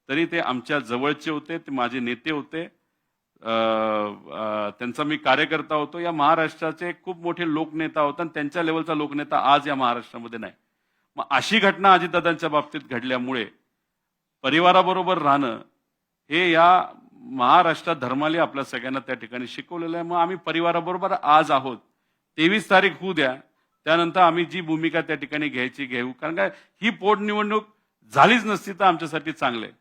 तरी ते आमच्या जवळचे होते, ते माझे नेते होते. त्यांचा मी कार्यकर्ता होतो. या महाराष्ट्राचे खूप मोठे लोकनेता होता आणि त्यांच्या लेवलचा लोकनेता आज या महाराष्ट्रामध्ये नाही. मग अशी घटना अजितदादांच्या बाबतीत घडल्यामुळे परिवाराबरोबर राहणं हे या महाराष्ट्रात धर्माला आपल्या सगळ्यांना त्या ठिकाणी शिकवलेलं आहे. मग आम्ही परिवाराबरोबर आज आहोत. 23 तारीख होऊ द्या, त्यानंतर आम्ही जी भूमिका त्या ठिकाणी घ्यायची घेऊ. कारण काय, ही पोटनिवडणूक झालीच नसती तर आमच्यासाठी चांगलं आहे.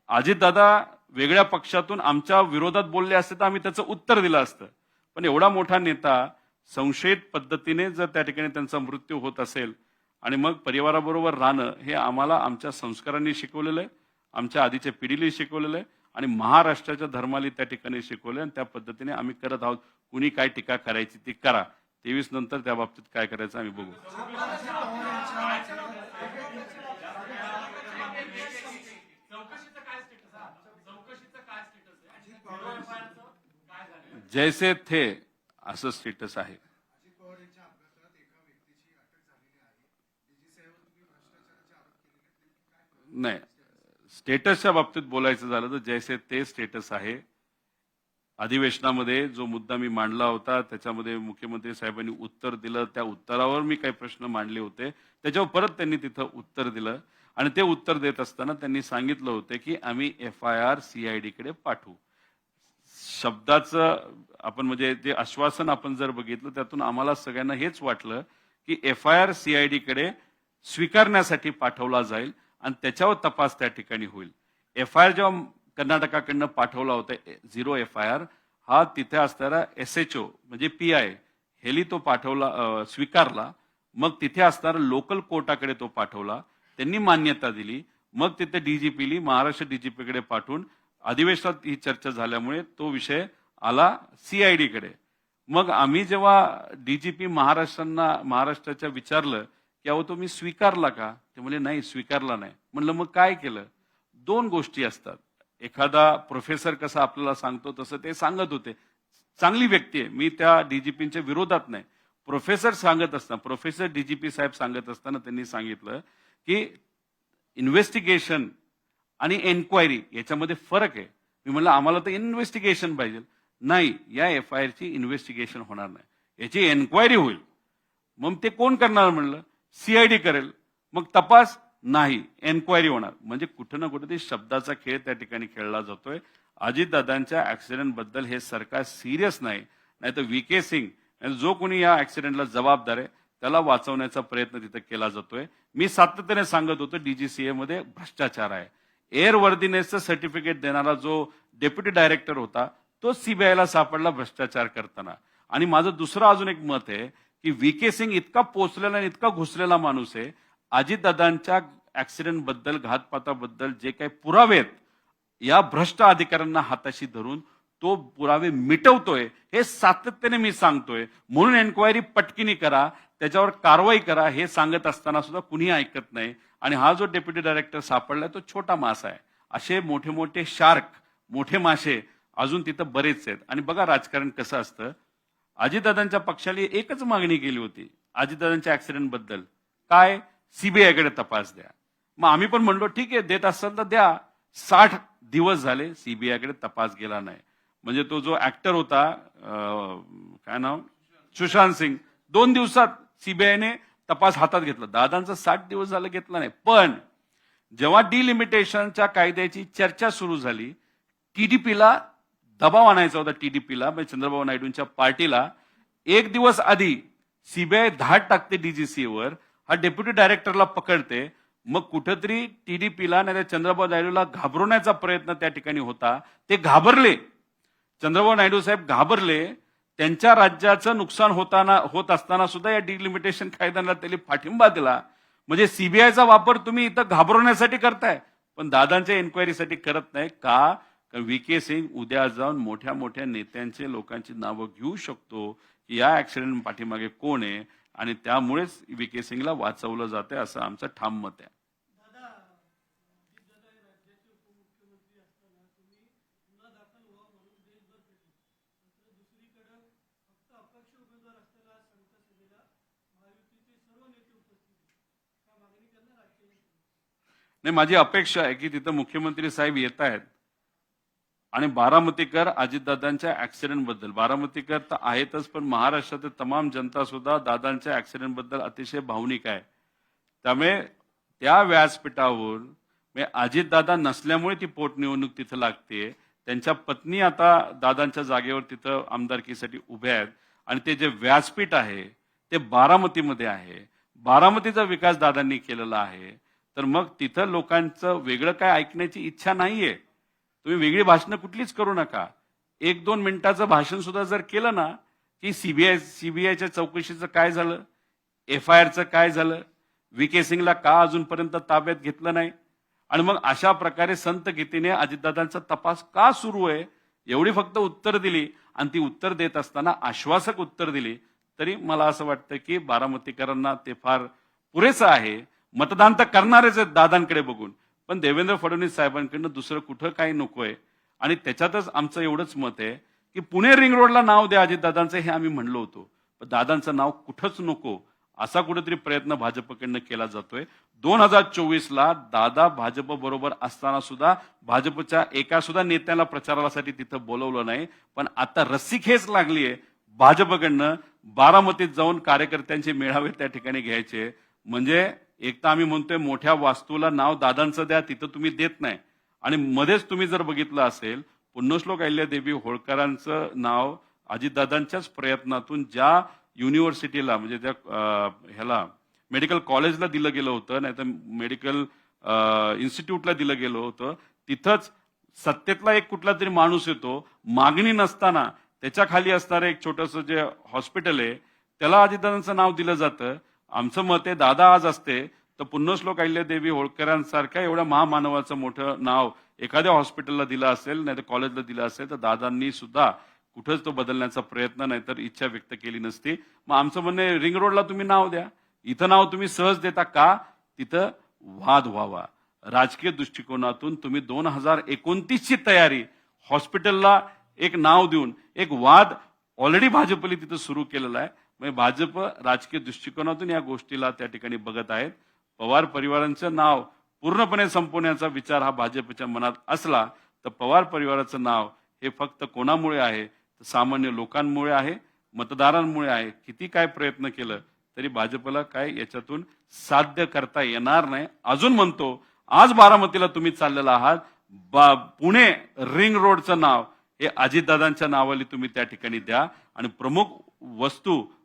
अजितदादा वेगळ्या पक्षातून आमच्या विरोधात बोलले असते तर आम्ही त्याचं उत्तर दिलं असतं. पण एवढा मोठा नेता संशयित पद्धतीने जर त्या ठिकाणी त्यांचा मृत्यू होत असेल आणि मग परिवाराबरोबर राहणं हे आम्हाला आमच्या संस्कारांनी शिकवलेलं आहे, आमच्या आधीच्या पिढीला शिकवलेलं आहे आणि महाराष्ट्राच्या धर्माला त्या ठिकाणी शिकवलं आणि त्या पद्धतीने आम्ही करत आहोत. कुणी काय टीका करायची ती करा. 23 नंतर त्या बाबतीत काय करायचं आम्ही बघू. जैसे थे असं स्टेटस आहे. नाही, स्टेटसच्या बाबतीत बोलायचं झालं तर जैसे ते स्टेटस आहे. अधिवेशनामध्ये जो मुद्दा मी मांडला होता त्याच्यामध्ये मुख्यमंत्री साहेबांनी उत्तर दिलं. त्या उत्तरावर मी काही प्रश्न मांडले होते, त्याच्यावर परत त्यांनी तिथं उत्तर दिलं आणि ते उत्तर देत असताना त्यांनी सांगितलं होतं की आम्ही FIR CID कडे पाठवू. शब्दाचं आपण म्हणजे ते आश्वासन आपण जर बघितलं त्यातून आम्हाला सगळ्यांना हेच वाटलं की FIR CID कडे स्वीकारण्यासाठी पाठवला जाईल आणि त्याच्यावर तपास त्या ठिकाणी होईल. FIR जेव्हा कर्नाटकाकडनं पाठवला होता 0 FIR हा तिथे असणारा SHO म्हणजे PI हेली तो पाठवला, स्वीकारला. मग तिथे असणारा लोकल कोर्टाकडे तो पाठवला, त्यांनी मान्यता दिली. मग तिथे DGPली महाराष्ट्र DGP कडे पाठवून अधिवेशनात ही चर्चा झाल्यामुळे तो विषय आला CID कडे. मग आम्ही जेव्हा DGP महाराष्ट्राच्या विचारलं की अहो तुम्ही स्वीकारला का, ते म्हणजे नाही स्वीकारला नाही. म्हणलं मग काय केलं? दोन गोष्टी असतात. एखादा प्रोफेसर कसा आपल्याला सांगतो तसं ते सांगत होते. चांगली व्यक्ती आहे, मी त्या DGPच्या विरोधात नाही. प्रोफेसर सांगत असताना, प्रोफेसर DGP साहेब सांगत असताना त्यांनी सांगितलं की इन्व्हेस्टिगेशन आणि एन्क्वायरी याच्यामध्ये फरक आहे. मी म्हणलं आम्हाला तर इन्व्हेस्टिगेशन पाहिजे. नाही, या FIR ची इन्व्हेस्टिगेशन होणार नाही, याची एन्क्वायरी होईल. मग ते कोण करणार म्हणलं? CID करेल. मग तपास नाही, एन्क्वायरी होणार. म्हणजे कुठं ना कुठे शब्दाचा खेळ त्या ठिकाणी खेळला जातोय. अजितदादांच्या ऍक्सिडेंट बद्दल हे सरकार सिरियस नाही, नाहीतर VK सिंग जो कोणी या ऍक्सिडेंटला जबाबदार आहे त्याला वाचवण्याचा प्रयत्न तिथे केला जातोय. मी सातत्याने सांगत होतो DGCA मध्ये भ्रष्टाचार आहे. एअर वर्दीनेसचं सर्टिफिकेट देणारा जो डेप्युटी डायरेक्टर होता तो CBIला सापडला भ्रष्टाचार करताना. आणि माझं दुसरं अजून एक मत आहे की VK सिंग इतका पोचलेला आणि इतका घुसलेला माणूस आहे. अजितदादांच्या ऍक्सिडेंट बद्दल, घातपाताबद्दल जे काही पुरावे आहेत या भ्रष्ट अधिकाऱ्यांना हाताशी धरून तो पुरावे मिटवतोय हे सातत्याने मी सांगतोय. म्हणून एन्क्वायरी पटकिनी करा, त्याच्यावर कारवाई करा हे सांगत असताना सुद्धा कुणी ऐकत नाही. आणि हा जो डेप्युटी डायरेक्टर सापडलाय तो छोटा मासा आहे. असे मोठे मोठे शार्क, मोठे मासे अजून तिथं बरेच आहेत. आणि बघा राजकारण कसं असतं. अजितदादांच्या पक्षाने एकच मागणी केली होती अजितदादांच्या ऍक्सिडेंट बद्दल, काय? CBI कडे तपास द्या. मग आम्ही पण म्हणलो ठीक आहे, देत असाल तर द्या. 60 दिवस झाले CBI कडे तपास गेला नाही. म्हणजे तो जो ऍक्टर होता, काय नाव, सुशांत सिंग, 2 दिवसात CBIने तपास हातात घेतला. दादांचा 60 दिवस झालं घेतला नाही. पण जेव्हा डिलिमिटेशनच्या कायद्याची चर्चा सुरू झाली, TDPला दबाव आणायचा होता. TDPला म्हणजे चंद्रबाबू नायडूंच्या पार्टीला 1 दिवस आधी CBI धाड टाकते DGCAवर, हा डेप्युटी डायरेक्टरला पकडते. मग कुठेतरी TDPला नाही चंद्रबाबू नायडूला घाबरवण्याचा प्रयत्न त्या ठिकाणी होता. ते घाबरले, चंद्रबाबू नायडू साहेब घाबरले. त्यांच्या राज्याचं नुकसान होत असताना सुद्धा या डिलिमिटेशन कायद्याला त्यांनी पाठिंबा दिला. म्हणजे CBIचा वापर तुम्ही इथं घाबरवण्यासाठी करताय, पण दादांच्या एन्क्वायरीसाठी करत नाही का? कारण व्ही.के. सिंग उद्या जाऊन मोठ्या मोठ्या नेत्यांचे लोकांची नावं घेऊ शकतो की या ऍक्सिडेंट पाठीमागे कोण आहे, आणि त्यामुळेच व्ही.के. सिंगला वाचवलं जाते असं आमचं ठाम मत आहे. दादा अजितदादा हे राज्याचे उपमुख्यमंत्री असताना तुम्ही गुन्हा दाखल व्हावा म्हणून देशभर फिरले. मात्र दुसरीकडे फक्त अपक्ष उमेदवार असलेला संसदेला महायुतीचे सर्व नेते उपस्थित आहेत. का मागणी करणार आजच्या नाही, माझी अपेक्षा आहे की तिथं मुख्यमंत्री साहेब येत आहेत आणि बारामतीकर अजितदादांच्या ऍक्सिडेंट बद्दल, बारामतीकर तर आहेतच पण महाराष्ट्रातील तमाम जनता सुद्धा दादांच्या ऍक्सिडेंट बद्दल अतिशय भावनिक आहे. त्यामुळे त्या व्यासपीठावर अजितदादा नसल्यामुळे ती पोटनिवडणूक तिथं लागते. त्यांच्या पत्नी आता दादांच्या जागेवर तिथं आमदारकीसाठी उभ्या आहेत आणि ते जे व्यासपीठ आहे ते बारामतीमध्ये आहे. बारामतीचा विकास दादांनी केलेला आहे. तर मग तिथं लोकांचं वेगळं काय ऐकण्याची इच्छा नाहीये. तुम्ही वेगळी भाषणं कुठलीच करू नका. 1-2 मिनिटाचं भाषण सुद्धा जर केलं ना की सीबीआयच्या चौकशीचं काय झालं, FIRचं काय झालं, व्ही.के. सिंगला का अजूनपर्यंत ताब्यात घेतलं नाही, आणि मग अशा प्रकारे संत गीतेने अजितदादांचा तपास का सुरू आहे एवढी फक्त उत्तर दिली, आणि ती उत्तर देत असताना आश्वासक उत्तर दिली, तरी मला असं वाटतं की बारामतीकरांना ते फार पुरेसं आहे. मतदान तर करणारच आहेत दादांकडे बघून, पण देवेंद्र फडणवीस साहेबांकडनं दुसरं कुठं काही नकोय. आणि त्याच्यातच आमचं एवढंच मत आहे की पुणे रिंग रोडला नाव द्या अजितदादांचं, हे आम्ही म्हणलो होतो, पण दादांचं नाव कुठंच नको असा कुठेतरी प्रयत्न भाजपकडनं केला जातोय. 2024ला दादा भाजप बरोबर असताना सुद्धा भाजपच्या एका सुद्धा नेत्याला प्रचारासाठी तिथं बोलवलं नाही. पण आता रस्सीखेच लागली आहे भाजपकडनं बारामतीत जाऊन कार्यकर्त्यांचे मेळावे त्या ठिकाणी घ्यायचे. म्हणजे एक तर आम्ही म्हणतोय मोठ्या वास्तूला नाव दादांचं द्या, तिथं तुम्ही देत नाही. आणि मध्येच तुम्ही जर बघितलं असेल पुण्यश्लोक अहिल्यादेवी होळकरांचं नाव अजितदादांच्याच प्रयत्नातून ज्या युनिव्हर्सिटीला म्हणजे त्या ह्याला मेडिकल कॉलेजला दिलं गेलं होतं, नाही तर मेडिकल इन्स्टिट्यूटला दिलं गेलं होतं, तिथंच सत्तेतला एक कुठला तरी माणूस येतो, मागणी नसताना त्याच्या खाली असणारं एक छोटंसं जे हॉस्पिटल आहे त्याला अजितदादांचं नाव दिलं जातं. आमचं मत आहे दादा आज असते तर पुण्यश्लोक अहिल्यादेवी होळकरांसारख्या एवढ्या महामानवाचं मोठं नाव एखाद्या हॉस्पिटलला दिलं असेल, नाही तर कॉलेजला दिलं असेल, तर दादांनी सुद्धा कुठंच तो बदलण्याचा प्रयत्न नाही तर इच्छा व्यक्त केली नसती. मग आमचं म्हणणं आहे रिंग रोडला तुम्ही नाव द्या, इथं नाव तुम्ही सहज देता का? तिथं वाद व्हावा. राजकीय दृष्टिकोनातून तुम्ही 2029ची तयारी हॉस्पिटलला एक नाव देऊन एक वाद ऑलरेडी भाजपने तिथं सुरू केलेला आहे. म्हणजे भाजप राजकीय दृष्टिकोनातून या गोष्टीला त्या ठिकाणी बघत आहेत. पवार परिवारांचं नाव पूर्णपणे संपवण्याचा विचार हा भाजपच्या मनात असला तर पवार परिवाराचं नाव हे फक्त कोणामुळे आहे, तर सामान्य लोकांमुळे आहे, मतदारांमुळे आहे. किती काय प्रयत्न केलं तरी भाजपला काय याच्यातून साध्य करता येणार नाही. अजून म्हणतो आज बारामतीला तुम्ही चाललेला आहात, पुणे रिंग रोडचं नाव हे अजितदादांच्या नावाने तुम्ही त्या ठिकाणी द्या. आणि प्रमुख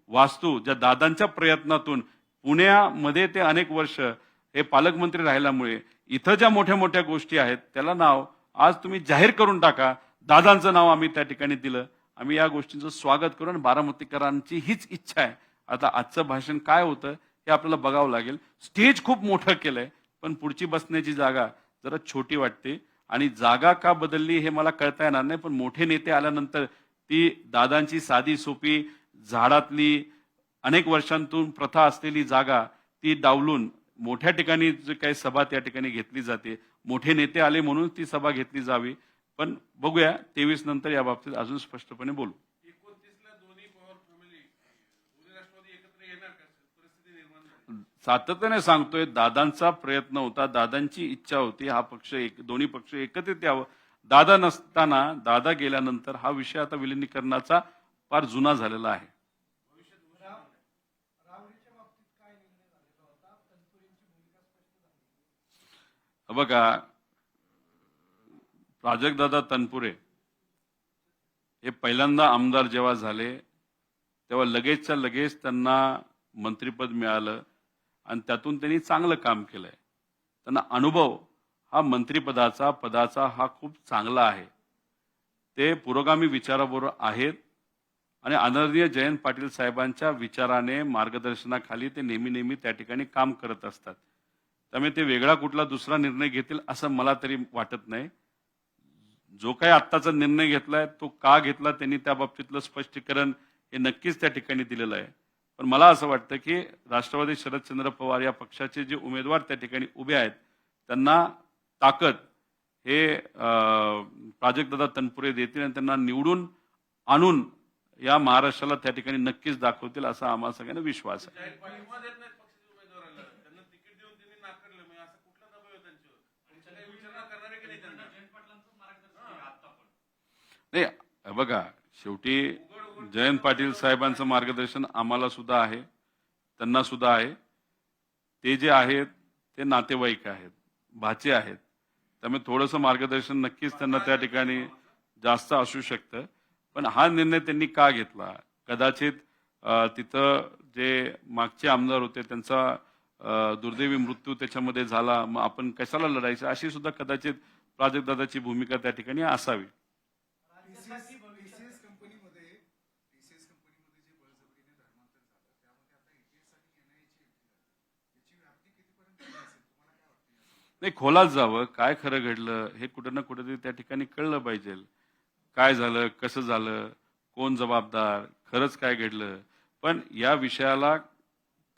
वास्तू ज्या दादांच्या प्रयत्नातून पुण्यामध्ये ते अनेक वर्ष हे पालकमंत्री राहिल्यामुळे इथं ज्या मोठ्या मोठ्या गोष्टी आहेत त्याला नाव आज तुम्ही जाहीर करून टाका. दादांचं नाव आम्ही त्या ठिकाणी दिलं. आम्ही या गोष्टींचं स्वागत करू आणि बारामतीकरांची हीच इच्छा आहे. आता आजचं भाषण काय होतं हे आपल्याला बघावं लागेल. स्टेज खूप मोठं केलंय पण पुढची बसण्याची जागा जरा छोटी वाटते. आणि जागा का बदलली हे मला कळता येणार नाही, पण मोठे नेते आल्यानंतर ती दादांची साधी सोपी झाडातली अनेक वर्षांतून प्रथा असलेली जागा ती डावलून मोठ्या ठिकाणी जे काही सभा त्या ठिकाणी घेतली जाते, मोठे नेते आले म्हणून ती सभा घेतली जावी. पण बघूया 23 नंतर या बाबतीत अजून स्पष्टपणे बोलू. 29ला दोन्ही पवार फॅमिली दोन्ही राष्ट्रवादी एकत्र येणार का? परिस्थिती निर्माण झाली. सातत्याने सांगतोय दादांचा प्रयत्न होता, दादांची इच्छा होती हा दोन्ही पक्ष एकत्रित यावं. दादा नसताना, दादा गेल्यानंतर हा विषय आता विलिनीकरणाचा फार जुना झालेला आहे. बघा प्राजक्तदादा तनपुरे हे पहिल्यांदा आमदार जेव्हा झाले तेव्हा लगेचच्या लगेच त्यांना मंत्रिपद मिळालं आणि त्यातून त्यांनी चांगलं काम केलंय. त्यांना अनुभव हा पदाचा हा खूप चांगला आहे. ते पुरोगामी विचाराबरोबर आहेत आणि आदरणीय जयंत पाटील साहेबांच्या विचाराने मार्गदर्शनाखाली ते नेहमी त्या ठिकाणी काम करत असतात. त्यामुळे ते वेगळा कुठला दुसरा निर्णय घेतील असं मला तरी वाटत नाही. जो काही आत्ताचा निर्णय घेतलाय तो का घेतला त्यांनी त्या बाबतीतलं स्पष्टीकरण हे नक्कीच त्या ठिकाणी दिलेलं आहे. पण मला असं वाटतं की राष्ट्रवादी शरदचंद्र पवार या पक्षाचे जे उमेदवार त्या ठिकाणी उभे आहेत त्यांना ताकद हे प्राजक्तदादा तनपुरे देतील आणि त्यांना निवडून आणून या महाराष्ट्राला त्या ठिकाणी नक्कीच दाखवतील असा आम्हाला सगळ्यांना विश्वास आहे. पाठिंबा देत नाहीत पक्षाच्या उमेदवाराला, त्यांना तिकीट देऊन त्यांनी नाकारलं, मग असा कुठला दबाव आहे त्यांच्यावर? तुमच्या काही विचारणा करणार आहे की नाही त्यांना? नाही हे बघा, शेवटी जयंत पाटील साहेबांचं मार्गदर्शन आम्हाला सुद्धा आहे, त्यांना सुद्धा आहे. ते जे आहेत ते नातेवाईक आहेत, भाचे आहेत, त्यामुळे थोडंसं मार्गदर्शन नक्कीच त्यांना त्या ठिकाणी जास्त असू शकतं. पण हा निर्णय त्यांनी का घेतला? कदाचित तिथं जे मागचे आमदार होते त्यांचा दुर्दैवी मृत्यू त्याच्यामध्ये झाला, मग आपण कशाला लढायचं, अशी सुद्धा कदाचित प्राजक्तदादाची भूमिका त्या ठिकाणी असावी. टीसीएस कंपनीमध्ये जे बळजबरीने धर्मांतर झालं त्यामध्ये आता ETS आणि NIA ची एंट्री झाली. याची व्याप्ती कितीपर्यंत असेल तुम्हाला काय वाटतं? नाही, खोलात जावं, काय खरं घडलं हे कुठं ना कुठेतरी त्या ठिकाणी कळलं पाहिजे. काय झालं, कसं झालं, कोण जबाबदार, खरंच काय घडलं. पण या विषयाला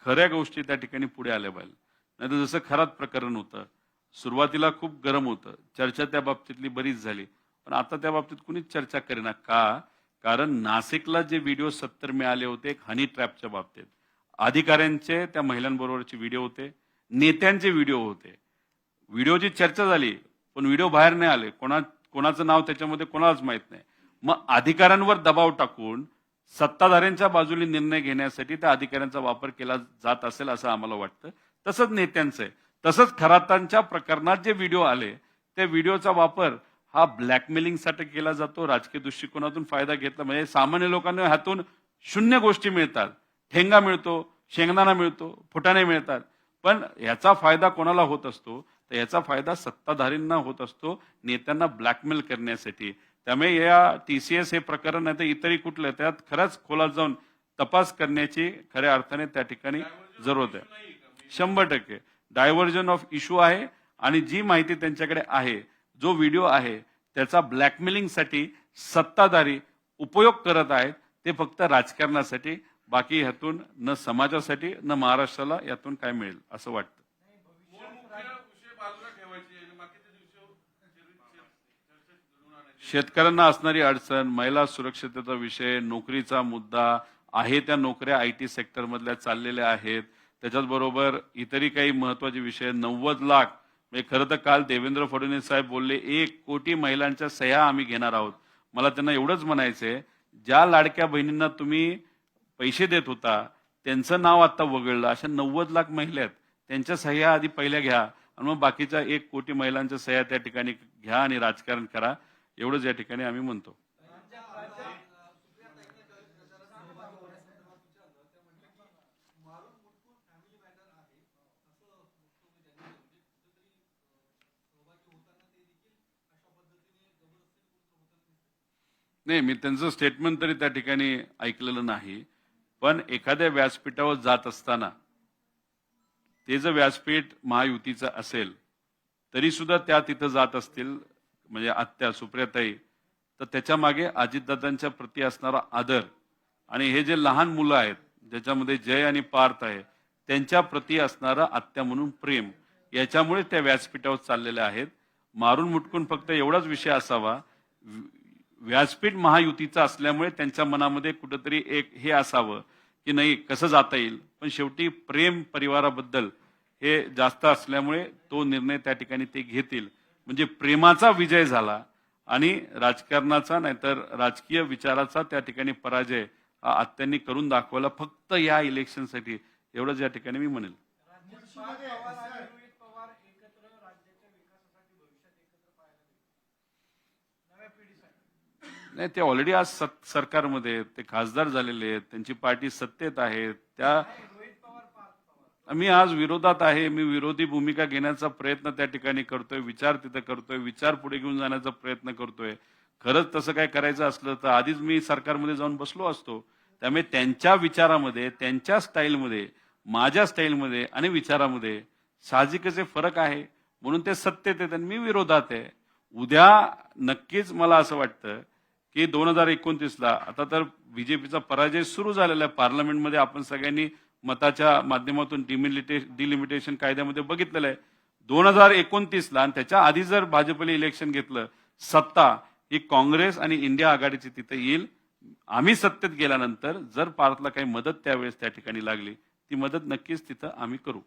खऱ्या गोष्टी त्या ठिकाणी पुढे आल्या पाहिजे. नाहीतर जसं खरात प्रकरण होतं, सुरुवातीला खूप गरम होतं, चर्चा त्या बाबतीतली बरीच झाली, पण आता त्या बाबतीत कुणीच चर्चा करेना. का? कारण नाशिकला जे व्हिडिओ 70 मिळाले होते एक हनी ट्रॅपच्या बाबतीत, अधिकाऱ्यांचे त्या महिलांबरोबरचे व्हिडिओ होते, नेत्यांचे व्हिडिओ होते. व्हिडिओची चर्चा झाली पण व्हिडिओ बाहेर नाही आले, कोणाचं नाव त्याच्यामध्ये कोणालाच माहित नाही. मग अधिकाऱ्यांवर दबाव टाकून सत्ताधाऱ्यांच्या बाजूने निर्णय घेण्यासाठी त्या अधिकाऱ्यांचा वापर केला जात असेल असं आम्हाला वाटतं. तसंच नेत्यांचं आहे. तसंच खरातांच्या प्रकरणात जे व्हिडिओ आले त्या व्हिडिओचा वापर हा ब्लॅकमेलिंगसाठी केला जातो, राजकीय दृष्टिकोनातून फायदा घेतला. म्हणजे सामान्य लोकांना ह्यातून शून्य गोष्टी मिळतात, ठेंगा मिळतो, शेंगदाणा मिळतो, फुटाणे मिळतात. पण याचा फायदा कोणाला होत असतो? तर याचा फायदा सत्ताधारींना होत असतो, नेत्यांना ब्लॅकमेल करण्यासाठी. त्यामुळे या टीसीएस हे प्रकरण नाही तर इतरही कुठलं त्यात खरंच खोलात जाऊन तपास करण्याची खऱ्या अर्थाने त्या ठिकाणी जरूरत आहे. 100% डायव्हर्जन ऑफ इश्यू आहे. आणि जी माहिती त्यांच्याकडे आहे, जो व्हिडिओ आहे, त्याचा ब्लॅकमेलिंगसाठी सत्ताधारी उपयोग करत आहेत. ते फक्त राजकारणासाठी, बाकी ह्यातून न समाजासाठी न महाराष्ट्राला यातून काय मिळेल असं वाटतं. विषय बाजूला ठेवायचे आणि बाकीच्या दिवशी चर्चा घडवून आणायची. शेतकऱ्यांना असणारी अडचण, महिला सुरक्षिततेचा विषय, नोकरीचा मुद्दा आहे, त्या नोकऱ्या IT सेक्टर मधल्या चाललेल्या आहेत. त्याच्याचबरोबर इतरही काही महत्वाचे विषय, 90 लाख म्हणजे खरं तर काल देवेंद्र फडणवीस साहेब बोलले 1 कोटी महिलांच्या सह्या आम्ही घेणार आहोत. मला त्यांना एवढंच म्हणायचंय, ज्या लाडक्या बहिणींना तुम्ही पैसे देत होता त्यांचं नाव आता वगळलं, अशा 90 लाख महिला आहेत, त्यांच्या सह्या आधी पहिल्या घ्या आणि मग बाकीच्या 1 कोटी महिलांच्या सह्या त्या ठिकाणी घ्या आणि राजकारण करा. एवढंच या ठिकाणी आम्ही म्हणतो. नाही, मी त्यांचं स्टेटमेंट तरी त्या ठिकाणी ऐकलेलं नाही. पण एखाद्या व्यासपीठावर जात असताना ते जर व्यासपीठ महायुतीचं असेल तरी सुद्धा त्या तिथं जात असतील, म्हणजे आत्या सुप्रियाताई, तर त्याच्या मागे अजितदादांच्या प्रती असणारा आदर आणि हे जे लहान मुलं आहेत ज्याच्यामध्ये जय आणि पार्थ आहे त्यांच्या प्रती असणारा आत्या म्हणून प्रेम, याच्यामुळे त्या व्यासपीठावर चाललेल्या आहेत. मारून मुटकून फक्त एवढाच विषय असावा, व्यासपीठ महायुतीचं असल्यामुळे त्यांच्या मनामध्ये कुठंतरी एक हे असावं की नाही कसं जाता येईल. पण शेवटी प्रेम परिवाराबद्दल हे जास्त असल्यामुळे तो निर्णय त्या ठिकाणी ते घेतील. म्हणजे प्रेमाचा विजय झाला आणि राजकारणाचा नाहीतर राजकीय विचाराचा त्या ठिकाणी पराजय हा आत्यांनी करून दाखवला फक्त या इलेक्शनसाठी. एवढंच या ठिकाणी मी म्हणेल. रोहित पवार एकत्र राज्याच्या विकासासाठी भविष्यात एकत्र पाहायला मिळतील नव्या पिढीसाठी. नाही, ते ऑलरेडी आज सरकारमध्ये ते खासदार झालेले आहेत, त्यांची पार्टी सत्तेत आहे. त्या रोहित पवार पार्थ पवार मी आज विरोधात आहे, मी विरोधी भूमिका घेण्याचा प्रयत्न त्या ठिकाणी करतोय, विचार तिथं करतोय, विचार पुढे घेऊन जाण्याचा प्रयत्न करतोय. खरंच तसं काय करायचं असलं तर आधीच मी सरकारमध्ये जाऊन बसलो असतो. त्यामुळे त्यांच्या विचारामध्ये, त्यांच्या स्टाईलमध्ये, माझ्या स्टाईलमध्ये आणि विचारामध्ये साहजिकच फरक आहे. म्हणून ते सत्तेत आहेत आणि मी विरोधात आहे. उद्या नक्कीच मला असं वाटतं की 2029ला आता तर बीजेपीचा पराजय सुरू झालेला आहे. पार्लमेंटमध्ये आपण सगळ्यांनी मताच्या माध्यमातून डिलिमिटेशन कायद्यामध्ये बघितलेलं आहे. 2029ला आणि त्याच्या आधी जर भाजपने इलेक्शन घेतलं, सत्ता ही काँग्रेस आणि इंडिया आघाडीची तिथे येईल. आम्ही सत्तेत गेल्यानंतर जर भारतला काही मदत त्यावेळेस त्या ठिकाणी लागली, ती मदत नक्कीच तिथं आम्ही करू.